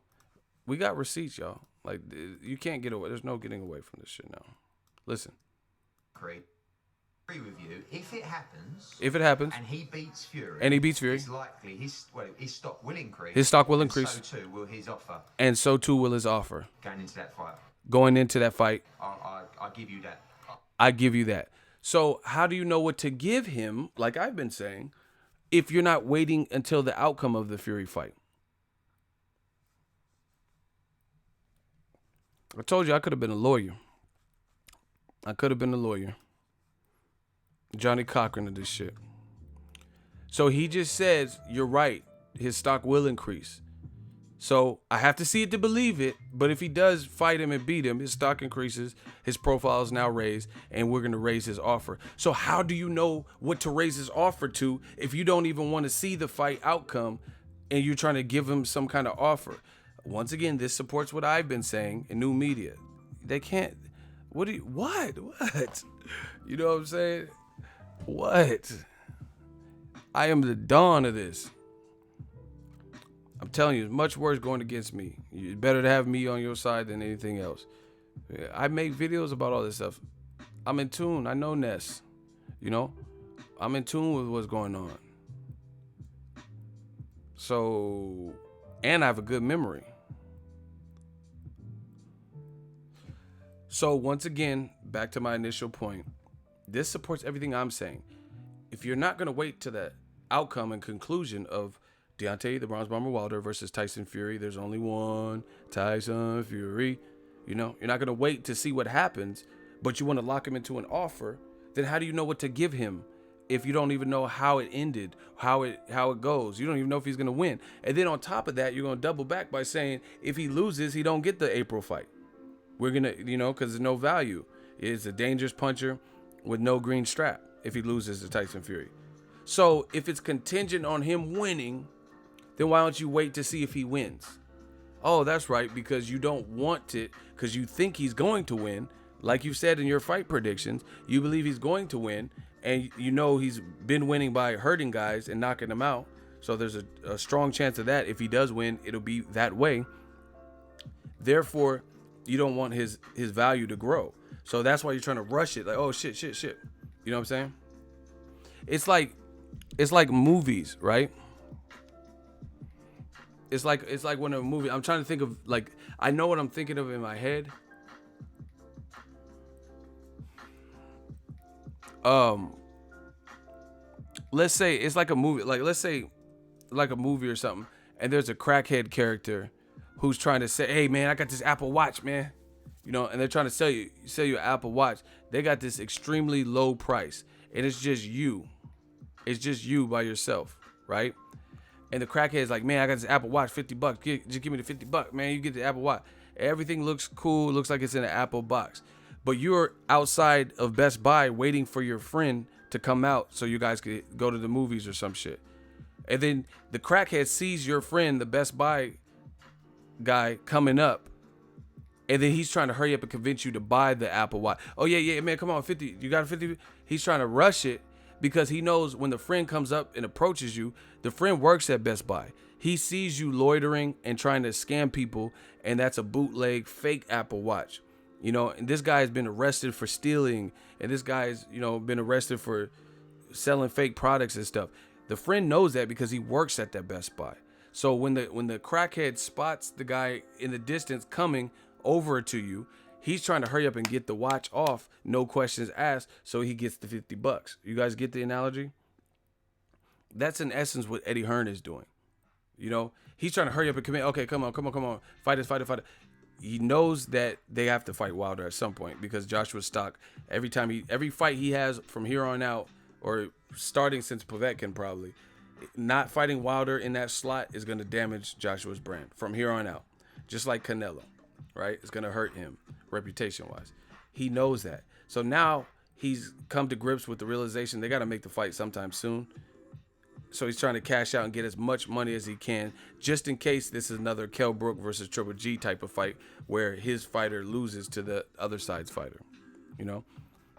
A: we got receipts, y'all. Like, you can't get away. There's no getting away from this shit now. Listen.
F: Agree with you. If it happens, and he beats Fury, it's likely his stock will increase.
A: His stock will increase.
F: So too will his offer.
A: And so too will his offer.
F: Going into that fight.
A: I
F: give you that.
A: I give you that. So how do you know what to give him, like I've been saying, if you're not waiting until the outcome of the Fury fight? I told you I could have been a lawyer. Johnny Cochran of this shit. So he just says, you're right, his stock will increase. So I have to see it to believe it. But if he does fight him and beat him, his stock increases, his profile is now raised, and we're going to raise his offer. So how do you know what to raise his offer to if you don't even want to see the fight outcome and you're trying to give him some kind of offer? Once again, this supports what I've been saying in new media. They can't. What? You know what I'm saying? What? I am the dawn of this. I'm telling you, it's much worse going against me. It's better to have me on your side than anything else. I make videos about all this stuff. I'm in tune. I know Ness. You know? I'm in tune with what's going on. So, and I have a good memory. So once again, back to my initial point. This supports everything I'm saying. If you're not going to wait to the outcome and conclusion of Deontay, the Bronze Bomber Wilder versus Tyson Fury, there's only one Tyson Fury. You know, you're not going to wait to see what happens, but you want to lock him into an offer. Then how do you know what to give him if you don't even know how it ended, how it goes? You don't even know if he's going to win. And then on top of that, you're going to double back by saying if he loses, he don't get the April fight. We're going to, you know, because there's no value. It's a dangerous puncher with no green strap if he loses to Tyson Fury. So if it's contingent on him winning, then why don't you wait to see if he wins? Oh, that's right, because you don't want it, because you think he's going to win. Like you said in your fight predictions, you believe he's going to win, and you know he's been winning by hurting guys and knocking them out. So there's a strong chance of that. If he does win, it'll be that way. Therefore, you don't want his value to grow. So that's why you're trying to rush it. Like, oh, shit. You know what I'm saying? It's like movies, right? It's like when a movie, I'm trying to think of, like, I know what I'm thinking of in my head. Let's say it's like a movie, like let's say like a movie or something, and there's a crackhead character who's trying to say, hey man, I got this Apple Watch, man. You know, and they're trying to sell you an Apple Watch. They got this extremely low price, and it's just you. It's just you by yourself, right? And the crackhead's like, man, I got this Apple Watch, $50. Just give me the $50, man. You get the Apple Watch. Everything looks cool. Looks like it's in an Apple box. But you're outside of Best Buy waiting for your friend to come out so you guys could go to the movies or some shit. And then the crackhead sees your friend, the Best Buy guy, coming up. And then he's trying to hurry up and convince you to buy the Apple Watch. Oh, yeah, man, come on, 50. You got a 50? He's trying to rush it because he knows when the friend comes up and approaches you, the friend works at Best Buy. He sees you loitering and trying to scam people, and that's a bootleg fake Apple Watch. You know, and this guy has been arrested for stealing, and this guy's, you know, been arrested for selling fake products and stuff. The friend knows that because he works at that Best Buy. So when the crackhead spots the guy in the distance coming over to you, he's trying to hurry up and get the watch off, no questions asked, so he gets the $50. You guys get the analogy? That's in essence what Eddie Hearn is doing. You know, he's trying to hurry up and commit. Okay, come on. Fight it. He knows that they have to fight Wilder at some point because Joshua's stock, every fight he has from here on out, or starting since Povetkin probably, not fighting Wilder in that slot is going to damage Joshua's brand from here on out. Just like Canelo, right? It's going to hurt him reputation-wise. He knows that. So now he's come to grips with the realization they got to make the fight sometime soon. So he's trying to cash out and get as much money as he can, just in case this is another Kell Brook versus Triple G type of fight where his fighter loses to the other side's fighter. You know,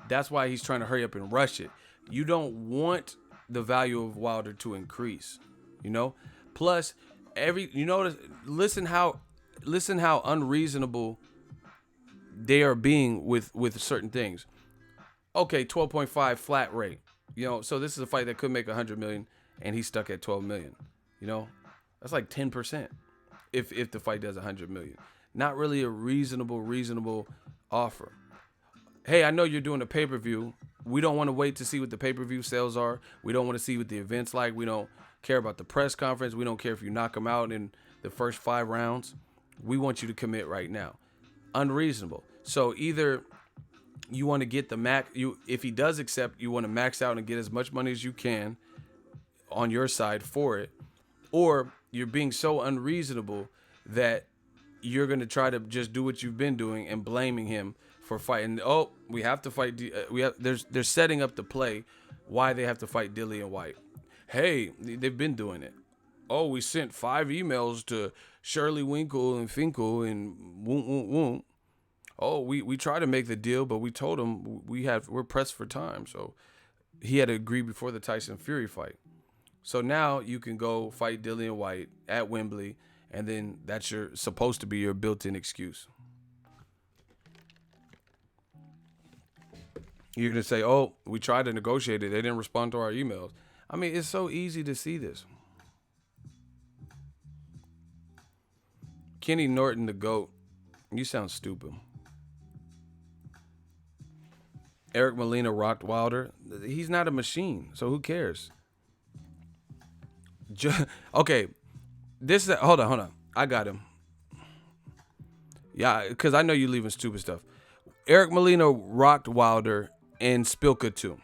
A: that's why he's trying to hurry up and rush it. You don't want the value of Wilder to increase, you know. Plus, listen how unreasonable they are being with certain things. Okay, 12.5 flat rate. You know, so this is a fight that could make 100 million. And he's stuck at 12 million. You know, that's like 10% if the fight does 100 million. Not really a reasonable offer. Hey, I know you're doing a pay-per-view. We don't want to wait to see what the pay-per-view sales are. We don't want to see what the event's like. We don't care about the press conference. We don't care if you knock them out in the first 5 rounds. We want you to commit right now. Unreasonable. So either you want to get the max. If he does accept, you want to max out and get as much money as you can on your side for it, or you're being so unreasonable that you're going to try to just do what you've been doing and blaming him for fighting. Oh, we have to fight. They're setting up the play why they have to fight Dillian White. Hey, they've been doing it. Oh, we sent 5 emails to Shirley Winkle and Finkel and woom. Oh, we tried to make the deal, but we told him we're pressed for time, so he had to agree before the Tyson Fury fight. So now you can go fight Dillian White at Wembley, and then that's supposed to be your built-in excuse. You're going to say, oh, we tried to negotiate it. They didn't respond to our emails. I mean, it's so easy to see this. Kenny Norton, the GOAT. You sound stupid. Eric Molina rocked Wilder. He's not a machine, so who cares? Okay, hold on. I got him. Yeah, because I know you leaving stupid stuff. Eric Molina rocked Wilder and Spilka too.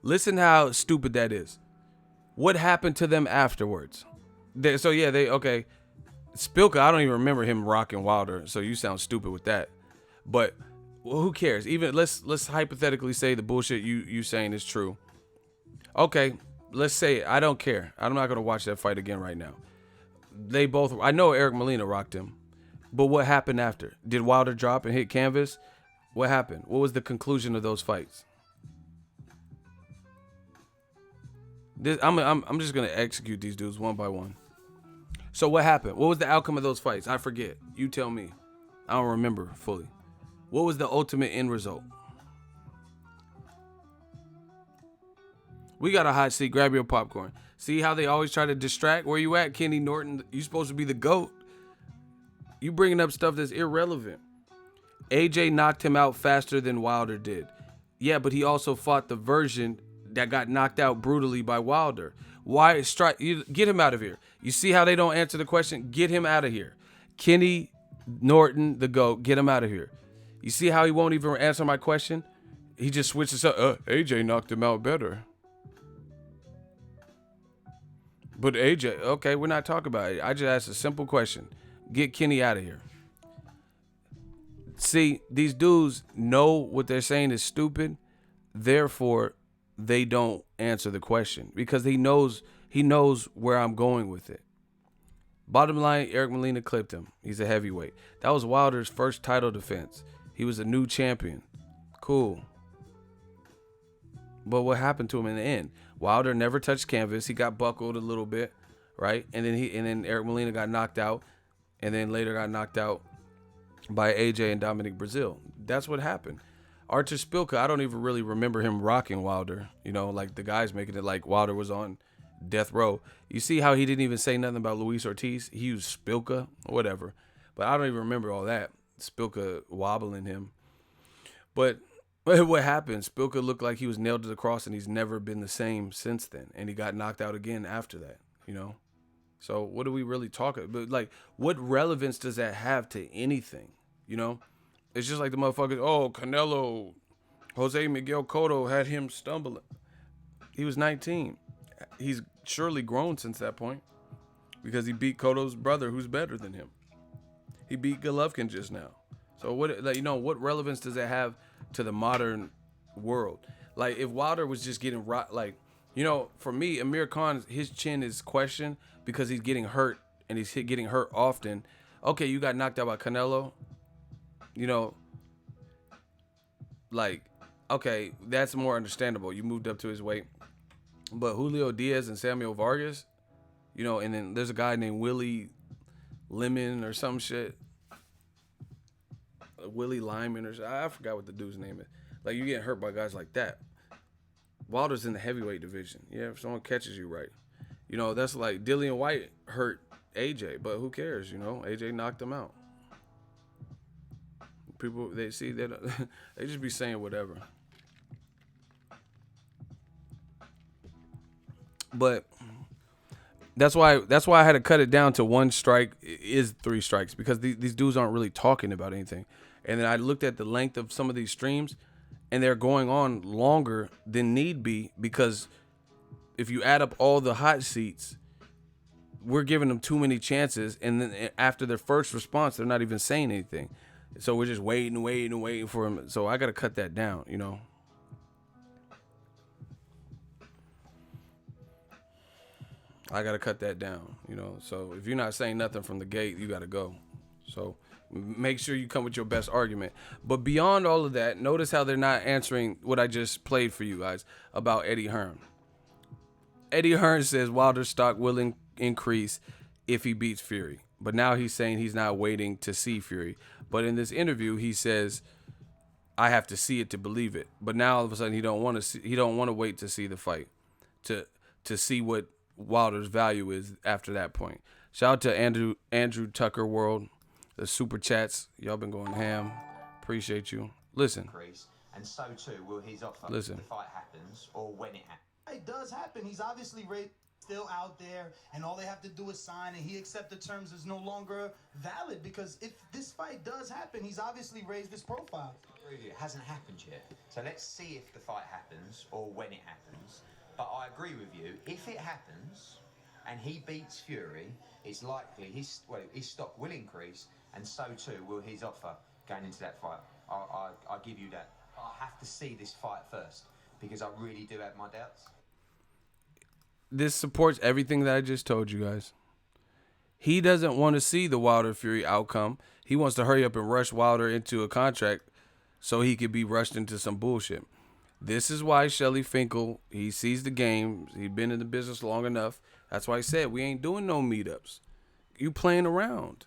A: Listen how stupid that is. What happened to them afterwards? Okay. Spilka, I don't even remember him rocking Wilder, so you sound stupid with that. But who cares? Even let's hypothetically say the bullshit you saying is true. Okay. Let's say it. I don't care. I'm not going to watch that fight again right now. I know Eric Molina rocked him, but what happened after? Did Wilder drop and hit canvas? What happened? What was the conclusion of those fights? I'm just going to execute these dudes one by one. So what happened? What was the outcome of those fights? I forget. You tell me. I don't remember fully. What was the ultimate end result? We got a hot seat. Grab your popcorn. See how they always try to distract? Where you at, Kenny Norton? You supposed to be the GOAT. You bringing up stuff that's irrelevant. AJ knocked him out faster than Wilder did. Yeah, but he also fought the version that got knocked out brutally by Wilder. Why strike? Get him out of here. You see how they don't answer the question? Get him out of here. Kenny Norton, the GOAT. Get him out of here. You see how he won't even answer my question? He just switches up. AJ knocked him out better. But AJ, okay, we're not talking about it. I just asked a simple question. Get Kenny out of here. See, these dudes know what they're saying is stupid. Therefore, they don't answer the question because he knows He knows where I'm going with it. Bottom line, Eric Molina clipped him. He's a heavyweight. That was Wilder's first title defense. He was a new champion. Cool. But what happened to him in the end? Wilder never touched canvas. He got buckled a little bit, right? And then Eric Molina got knocked out, and then later got knocked out by AJ and Dominic Brazil. That's what happened. Artur Szpilka, I don't even really remember him rocking Wilder. You know, like the guys making it like Wilder was on death row. You see how he didn't even say nothing about Luis Ortiz? He used Szpilka, whatever. But I don't even remember all that. Szpilka wobbling him. But what happened? Szpilka looked like he was nailed to the cross, and he's never been the same since then. And he got knocked out again after that, you know? So what are we really talking about? Like, what relevance does that have to anything, you know? It's just like the motherfuckers, oh, Canelo, Jose Miguel Cotto had him stumbling. He was 19. He's surely grown since that point because he beat Cotto's brother, who's better than him. He beat Golovkin just now. So what, like, you know, what relevance does that have to the modern world? Like, if Wilder was just getting like, you know, for me, Amir Khan, his chin is questioned because he's getting hurt, and he's getting hurt often. Okay, you got knocked out by Canelo. You know, like, okay, that's more understandable. You moved up to his weight. But Julio Diaz and Samuel Vargas, you know, and then there's a guy named Willie Lemon or some shit. Willie Lyman or I forgot what the dude's name is. Like, you get hurt by guys like that. Wilder's in the heavyweight division. Yeah, if someone catches you right. You know, that's like Dillian White hurt AJ, but who cares, you know? AJ knocked him out. People, they see that they just be saying whatever. But that's why I had to cut it down to one strike is 3 strikes, because these dudes aren't really talking about anything. And then I looked at the length of some of these streams, and they're going on longer than need be, because if you add up all the hot seats, we're giving them too many chances, and then after their first response, they're not even saying anything. So we're just waiting for them. So I got to cut that down, you know. I got to cut that down, you know. So if you're not saying nothing from the gate, you got to go. So make sure you come with your best argument. But beyond all of that, notice how they're not answering what I just played for you guys about Eddie Hearn. Eddie Hearn says Wilder's stock will increase if he beats Fury. But now he's saying he's not waiting to see Fury. But in this interview, he says, I have to see it to believe it. But now all of a sudden he don't want to wait to see the fight, to see what Wilder's value is after that point. Shout out to Andrew Tucker World, the super chats. Y'all been going ham. Appreciate you. Listen.
F: And so too will his offer.
A: Listen.
F: If the fight happens or when it happens.
E: It does happen. He's obviously still out there, and all they have to do is sign, and he accept the terms is no longer valid, because if this fight does happen, he's obviously raised his profile.
F: It hasn't happened yet. So let's see if the fight happens or when it happens. But I agree with you. If it happens and he beats Fury, it's likely his stock will increase, and so too will his offer going into that fight. I give you that. I have to see this fight first, because I really do have my doubts.
A: This supports everything that I just told you guys. He doesn't want to see the Wilder Fury outcome. He wants to hurry up and rush Wilder into a contract so he could be rushed into some bullshit. This is why Shelly Finkel, he sees the game. He's been in the business long enough. That's why he said, we ain't doing no meetups. You playing around.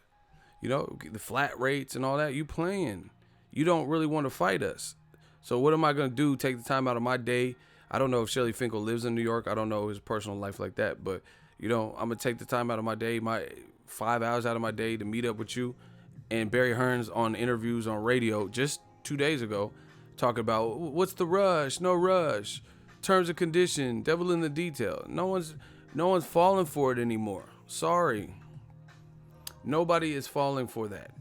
A: You know, the flat rates and all that, you playing. You don't really want to fight us. So what am I going to do? Take the time out of my day? I don't know if Shelly Finkel lives in New York. I don't know his personal life like that. But, you know, I'm going to take the time out of my day, my 5 hours out of my day to meet up with you. And Barry Hearns on interviews on radio just 2 days ago talking about what's the rush, no rush, terms and condition, devil in the detail. No one's falling for it anymore. Sorry. Nobody is falling for that.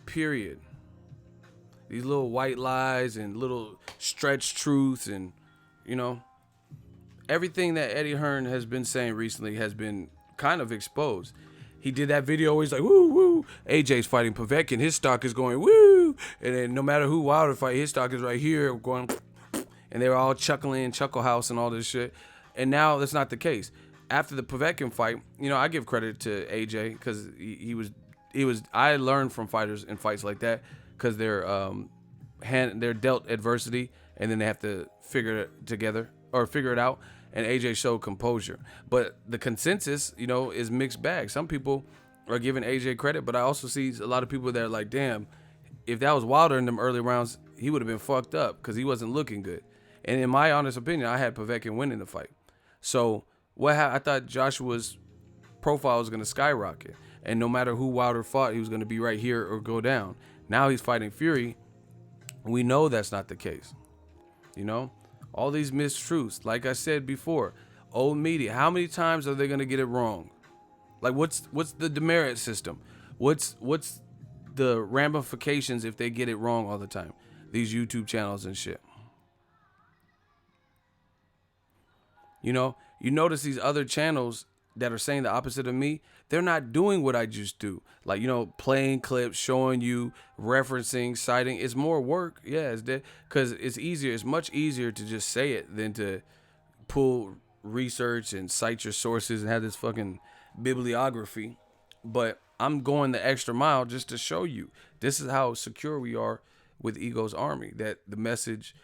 A: Period. These little white lies and little stretched truths and, you know, everything that Eddie Hearn has been saying recently has been kind of exposed. He did that video where he's like, woo, woo. AJ's fighting Povetkin. His stock is going, woo. And then no matter who Wilder fight, his stock is right here going, and they were all chuckling, Chuckle House and all this shit. And now that's not the case. after the Povetkin fight, I give credit to AJ because he was. I learned from fighters in fights like that because they're dealt adversity and then they have to figure it out. And AJ showed composure. But the consensus, is mixed bag. Some people are giving AJ credit, but I also see a lot of people that are like, damn, if that was Wilder in them early rounds, he would have been fucked up because he wasn't looking good. And in my honest opinion, I had Povetkin winning the fight. So I thought Joshua's profile was going to skyrocket. And no matter who Wilder fought, he was going to be right here or go down. Now he's fighting Fury. We know that's not the case. All these mistruths. Like I said before, old media, how many times are they going to get it wrong? Like what's the demerit system? What's the ramifications if they get it wrong all the time? These YouTube channels and shit. You notice these other channels that are saying the opposite of me, they're not doing what I just do. Like, playing clips, showing you, referencing, citing. It's more work. Yeah, because it's easier. It's much easier to just say it than to pull research and cite your sources and have this fucking bibliography. But I'm going the extra mile just to show you. This is how secure we are with Ego's Army, that the message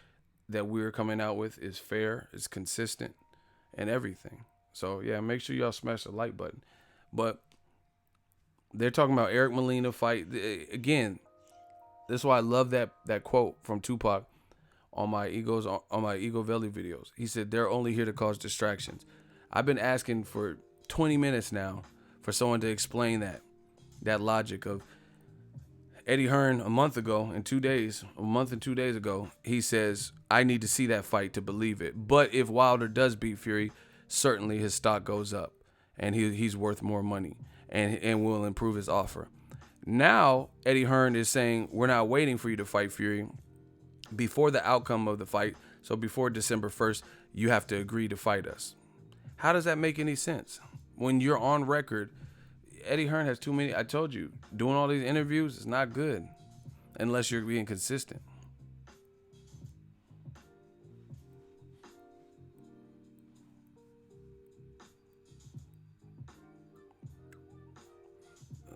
A: that we're coming out with is fair, is consistent, and everything. So, yeah, make sure y'all smash the like button. But they're talking about Eric Molina fight. Again, that's why I love that quote from Tupac on my Ego Valley videos. He said, they're only here to cause distractions. I've been asking for 20 minutes now for someone to explain that logic of Eddie Hearn a month and 2 days ago, he says, I need to see that fight to believe it. But if Wilder does beat Fury, certainly his stock goes up and he's worth more money and will improve his offer. Now, Eddie Hearn is saying, we're not waiting for you to fight Fury. Before the outcome of the fight, so before December 1st, you have to agree to fight us. How does that make any sense? When you're on record, Eddie Hearn has too many. I told you, doing all these interviews is not good unless you're being consistent.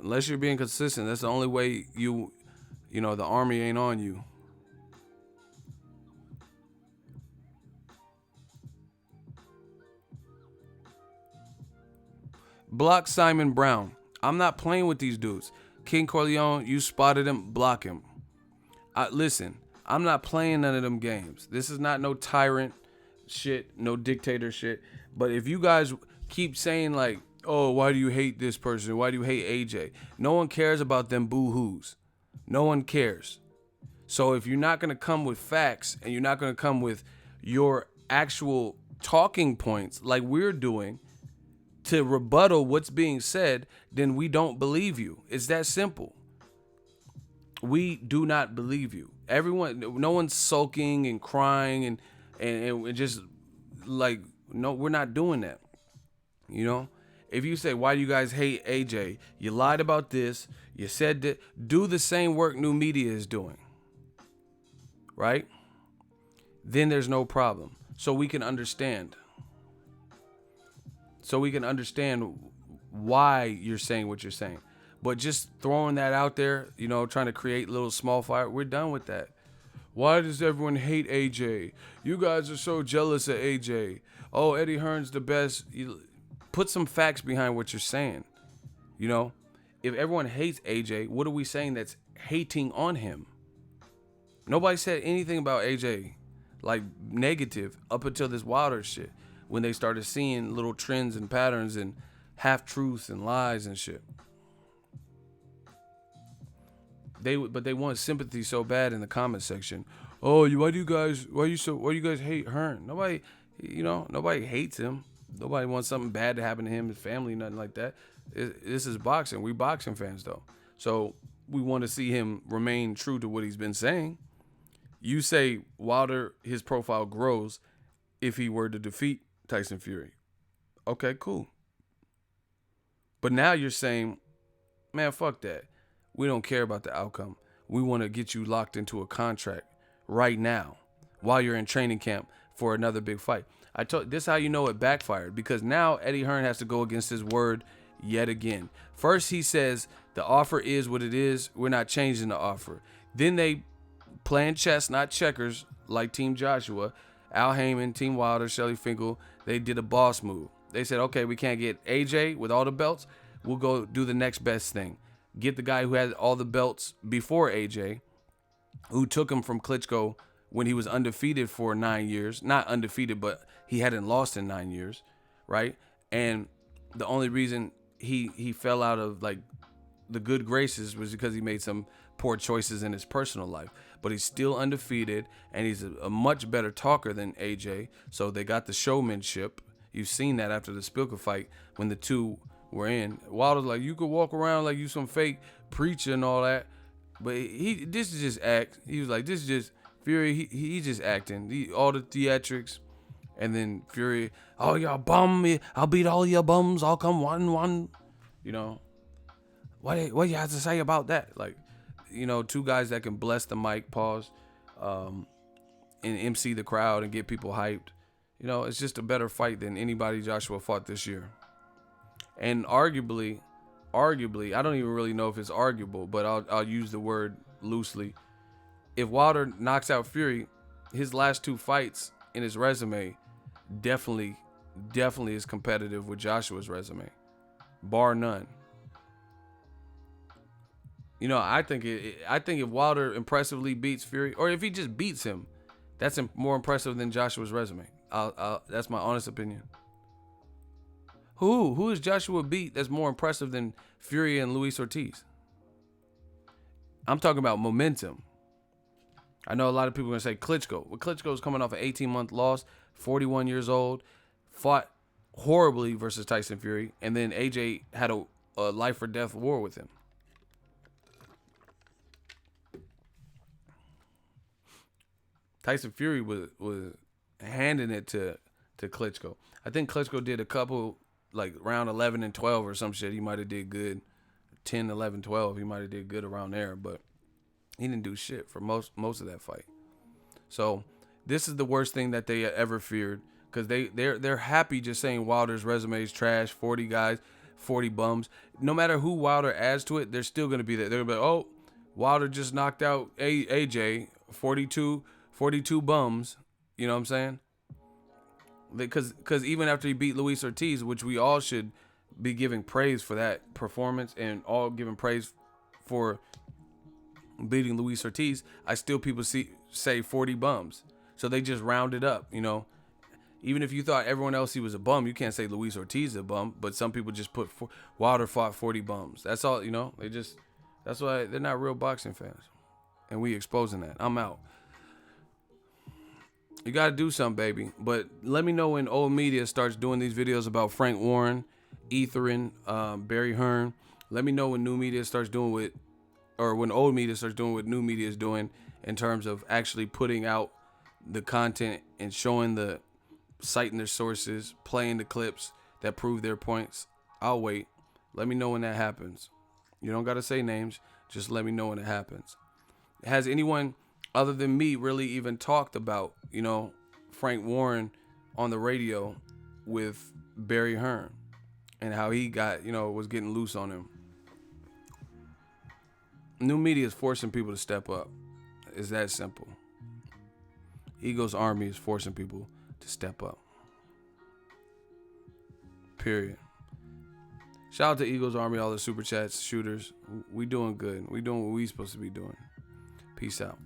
A: Unless you're being consistent, that's the only way the army ain't on you. Block Simon Brown. I'm not playing with these dudes. King Corleone, you spotted him, block him. Listen, I'm not playing none of them games. This is not no tyrant shit, no dictator shit. But if you guys keep saying like, oh, why do you hate this person? Why do you hate AJ? No one cares about them boo-hoos. No one cares. So if you're not going to come with facts and you're not going to come with your actual talking points like we're doing to rebuttal what's being said, then we don't believe you. It's that simple. We do not believe you. No one's sulking and crying and just like, no, we're not doing that. If you say, why do you guys hate AJ? You lied about this. You said that. Do the same work new media is doing. Right? Then there's no problem. So we can understand. Why you're saying what you're saying. But just throwing that out there, trying to create little small fire, we're done with that. Why does everyone hate AJ? You guys are so jealous of AJ. Oh, Eddie Hearn's the best. Put some facts behind what you're saying. If everyone hates AJ, what are we saying that's hating on him? Nobody said anything about AJ like negative up until this Wilder shit, when they started seeing little trends and patterns and half-truths and lies and shit. But they want sympathy so bad in the comment section. Oh, why do you guys hate Hearn? Nobody hates him. Nobody wants something bad to happen to him, his family, nothing like that. This is boxing. We boxing fans, though. So we want to see him remain true to what he's been saying. You say Wilder, his profile grows if he were to defeat Tyson Fury. Okay, cool. But now you're saying, man, fuck that. We don't care about the outcome. We want to get you locked into a contract right now while you're in training camp for another big fight. This how you know it backfired, because now Eddie Hearn has to go against his word yet again. First he says the offer is what it is. We're not changing the offer. Then they playing chess, not checkers, like Team Joshua, Al Heyman, Team Wilder, Shelly Finkel. They did a boss move. They said, okay, we can't get AJ with all the belts. We'll go do the next best thing. Get the guy who had all the belts before AJ, who took him from Klitschko when he was undefeated for 9 years. Not undefeated, but he hadn't lost in 9 years, right? And the only reason he fell out of like the good graces was because he made some poor choices in his personal life. But he's still undefeated, and he's a much better talker than AJ. So they got the showmanship. You've seen that after the Spilka fight when the two were in. Wilder's like, you could walk around like you some fake preacher and all that, but this is just act. He was like, this is just Fury. He just acting. All the theatrics, and then Fury, oh y'all bum me, I'll beat all your bums. I'll come 1-1. You know, what you have to say about that? Like, you know, two guys that can bless the mic, pause, and MC the crowd and get people hyped. You know, it's just a better fight than anybody Joshua fought this year. And arguably, I don't even really know if it's arguable, but I'll use the word loosely. If Wilder knocks out Fury, his last two fights in his resume definitely is competitive with Joshua's resume, bar none. You know, I think if Wilder impressively beats Fury, or if he just beats him, that's more impressive than Joshua's resume. That's my honest opinion. Who is Joshua beat that's more impressive than Fury and Luis Ortiz? I'm talking about momentum. I know a lot of people are going to say Klitschko. Well, Klitschko's coming off an 18-month loss, 41 years old, fought horribly versus Tyson Fury, and then AJ had a life or death war with him. Tyson Fury was handing it to Klitschko. I think Klitschko did a couple, like round 11 and 12 or some shit. He might have did good. 10, 11, 12. He might have did good around there, but he didn't do shit for most of that fight. So this is the worst thing that they ever feared, because they're happy just saying Wilder's resume is trash. 40 guys, 40 bums. No matter who Wilder adds to it, they're still gonna be there. They're gonna be like, oh, Wilder just knocked out AJ, 42 bums. You know what I'm saying? Because even after he beat Luis Ortiz, which we all should be giving praise for that performance and all giving praise for beating Luis Ortiz, people say 40 bums. So they just round it up, you know. Even if you thought everyone else he was a bum, you can't say Luis Ortiz is a bum, but some people just put Wilder fought 40 bums. That's all, you know. That's why they're not real boxing fans. And we exposing that. I'm out. You got to do something, baby. But let me know when old media starts doing these videos about Frank Warren, Etherin, Barry Hearn. Let me know when new media starts doing what, or when old media starts doing what new media is doing in terms of actually putting out the content and citing their sources, playing the clips that prove their points. I'll wait. Let me know when that happens. You don't got to say names. Just let me know when it happens. Has anyone other than me really even talked about, you know, Frank Warren on the radio with Barry Hearn and how he got, you know, was getting loose on him? New media is forcing people to step up. It's that simple. Ego's army is forcing people to step up. Period. Shout out to Eagles Army, all the super chats, shooters. We doing good. We doing what we supposed to be doing. Peace out.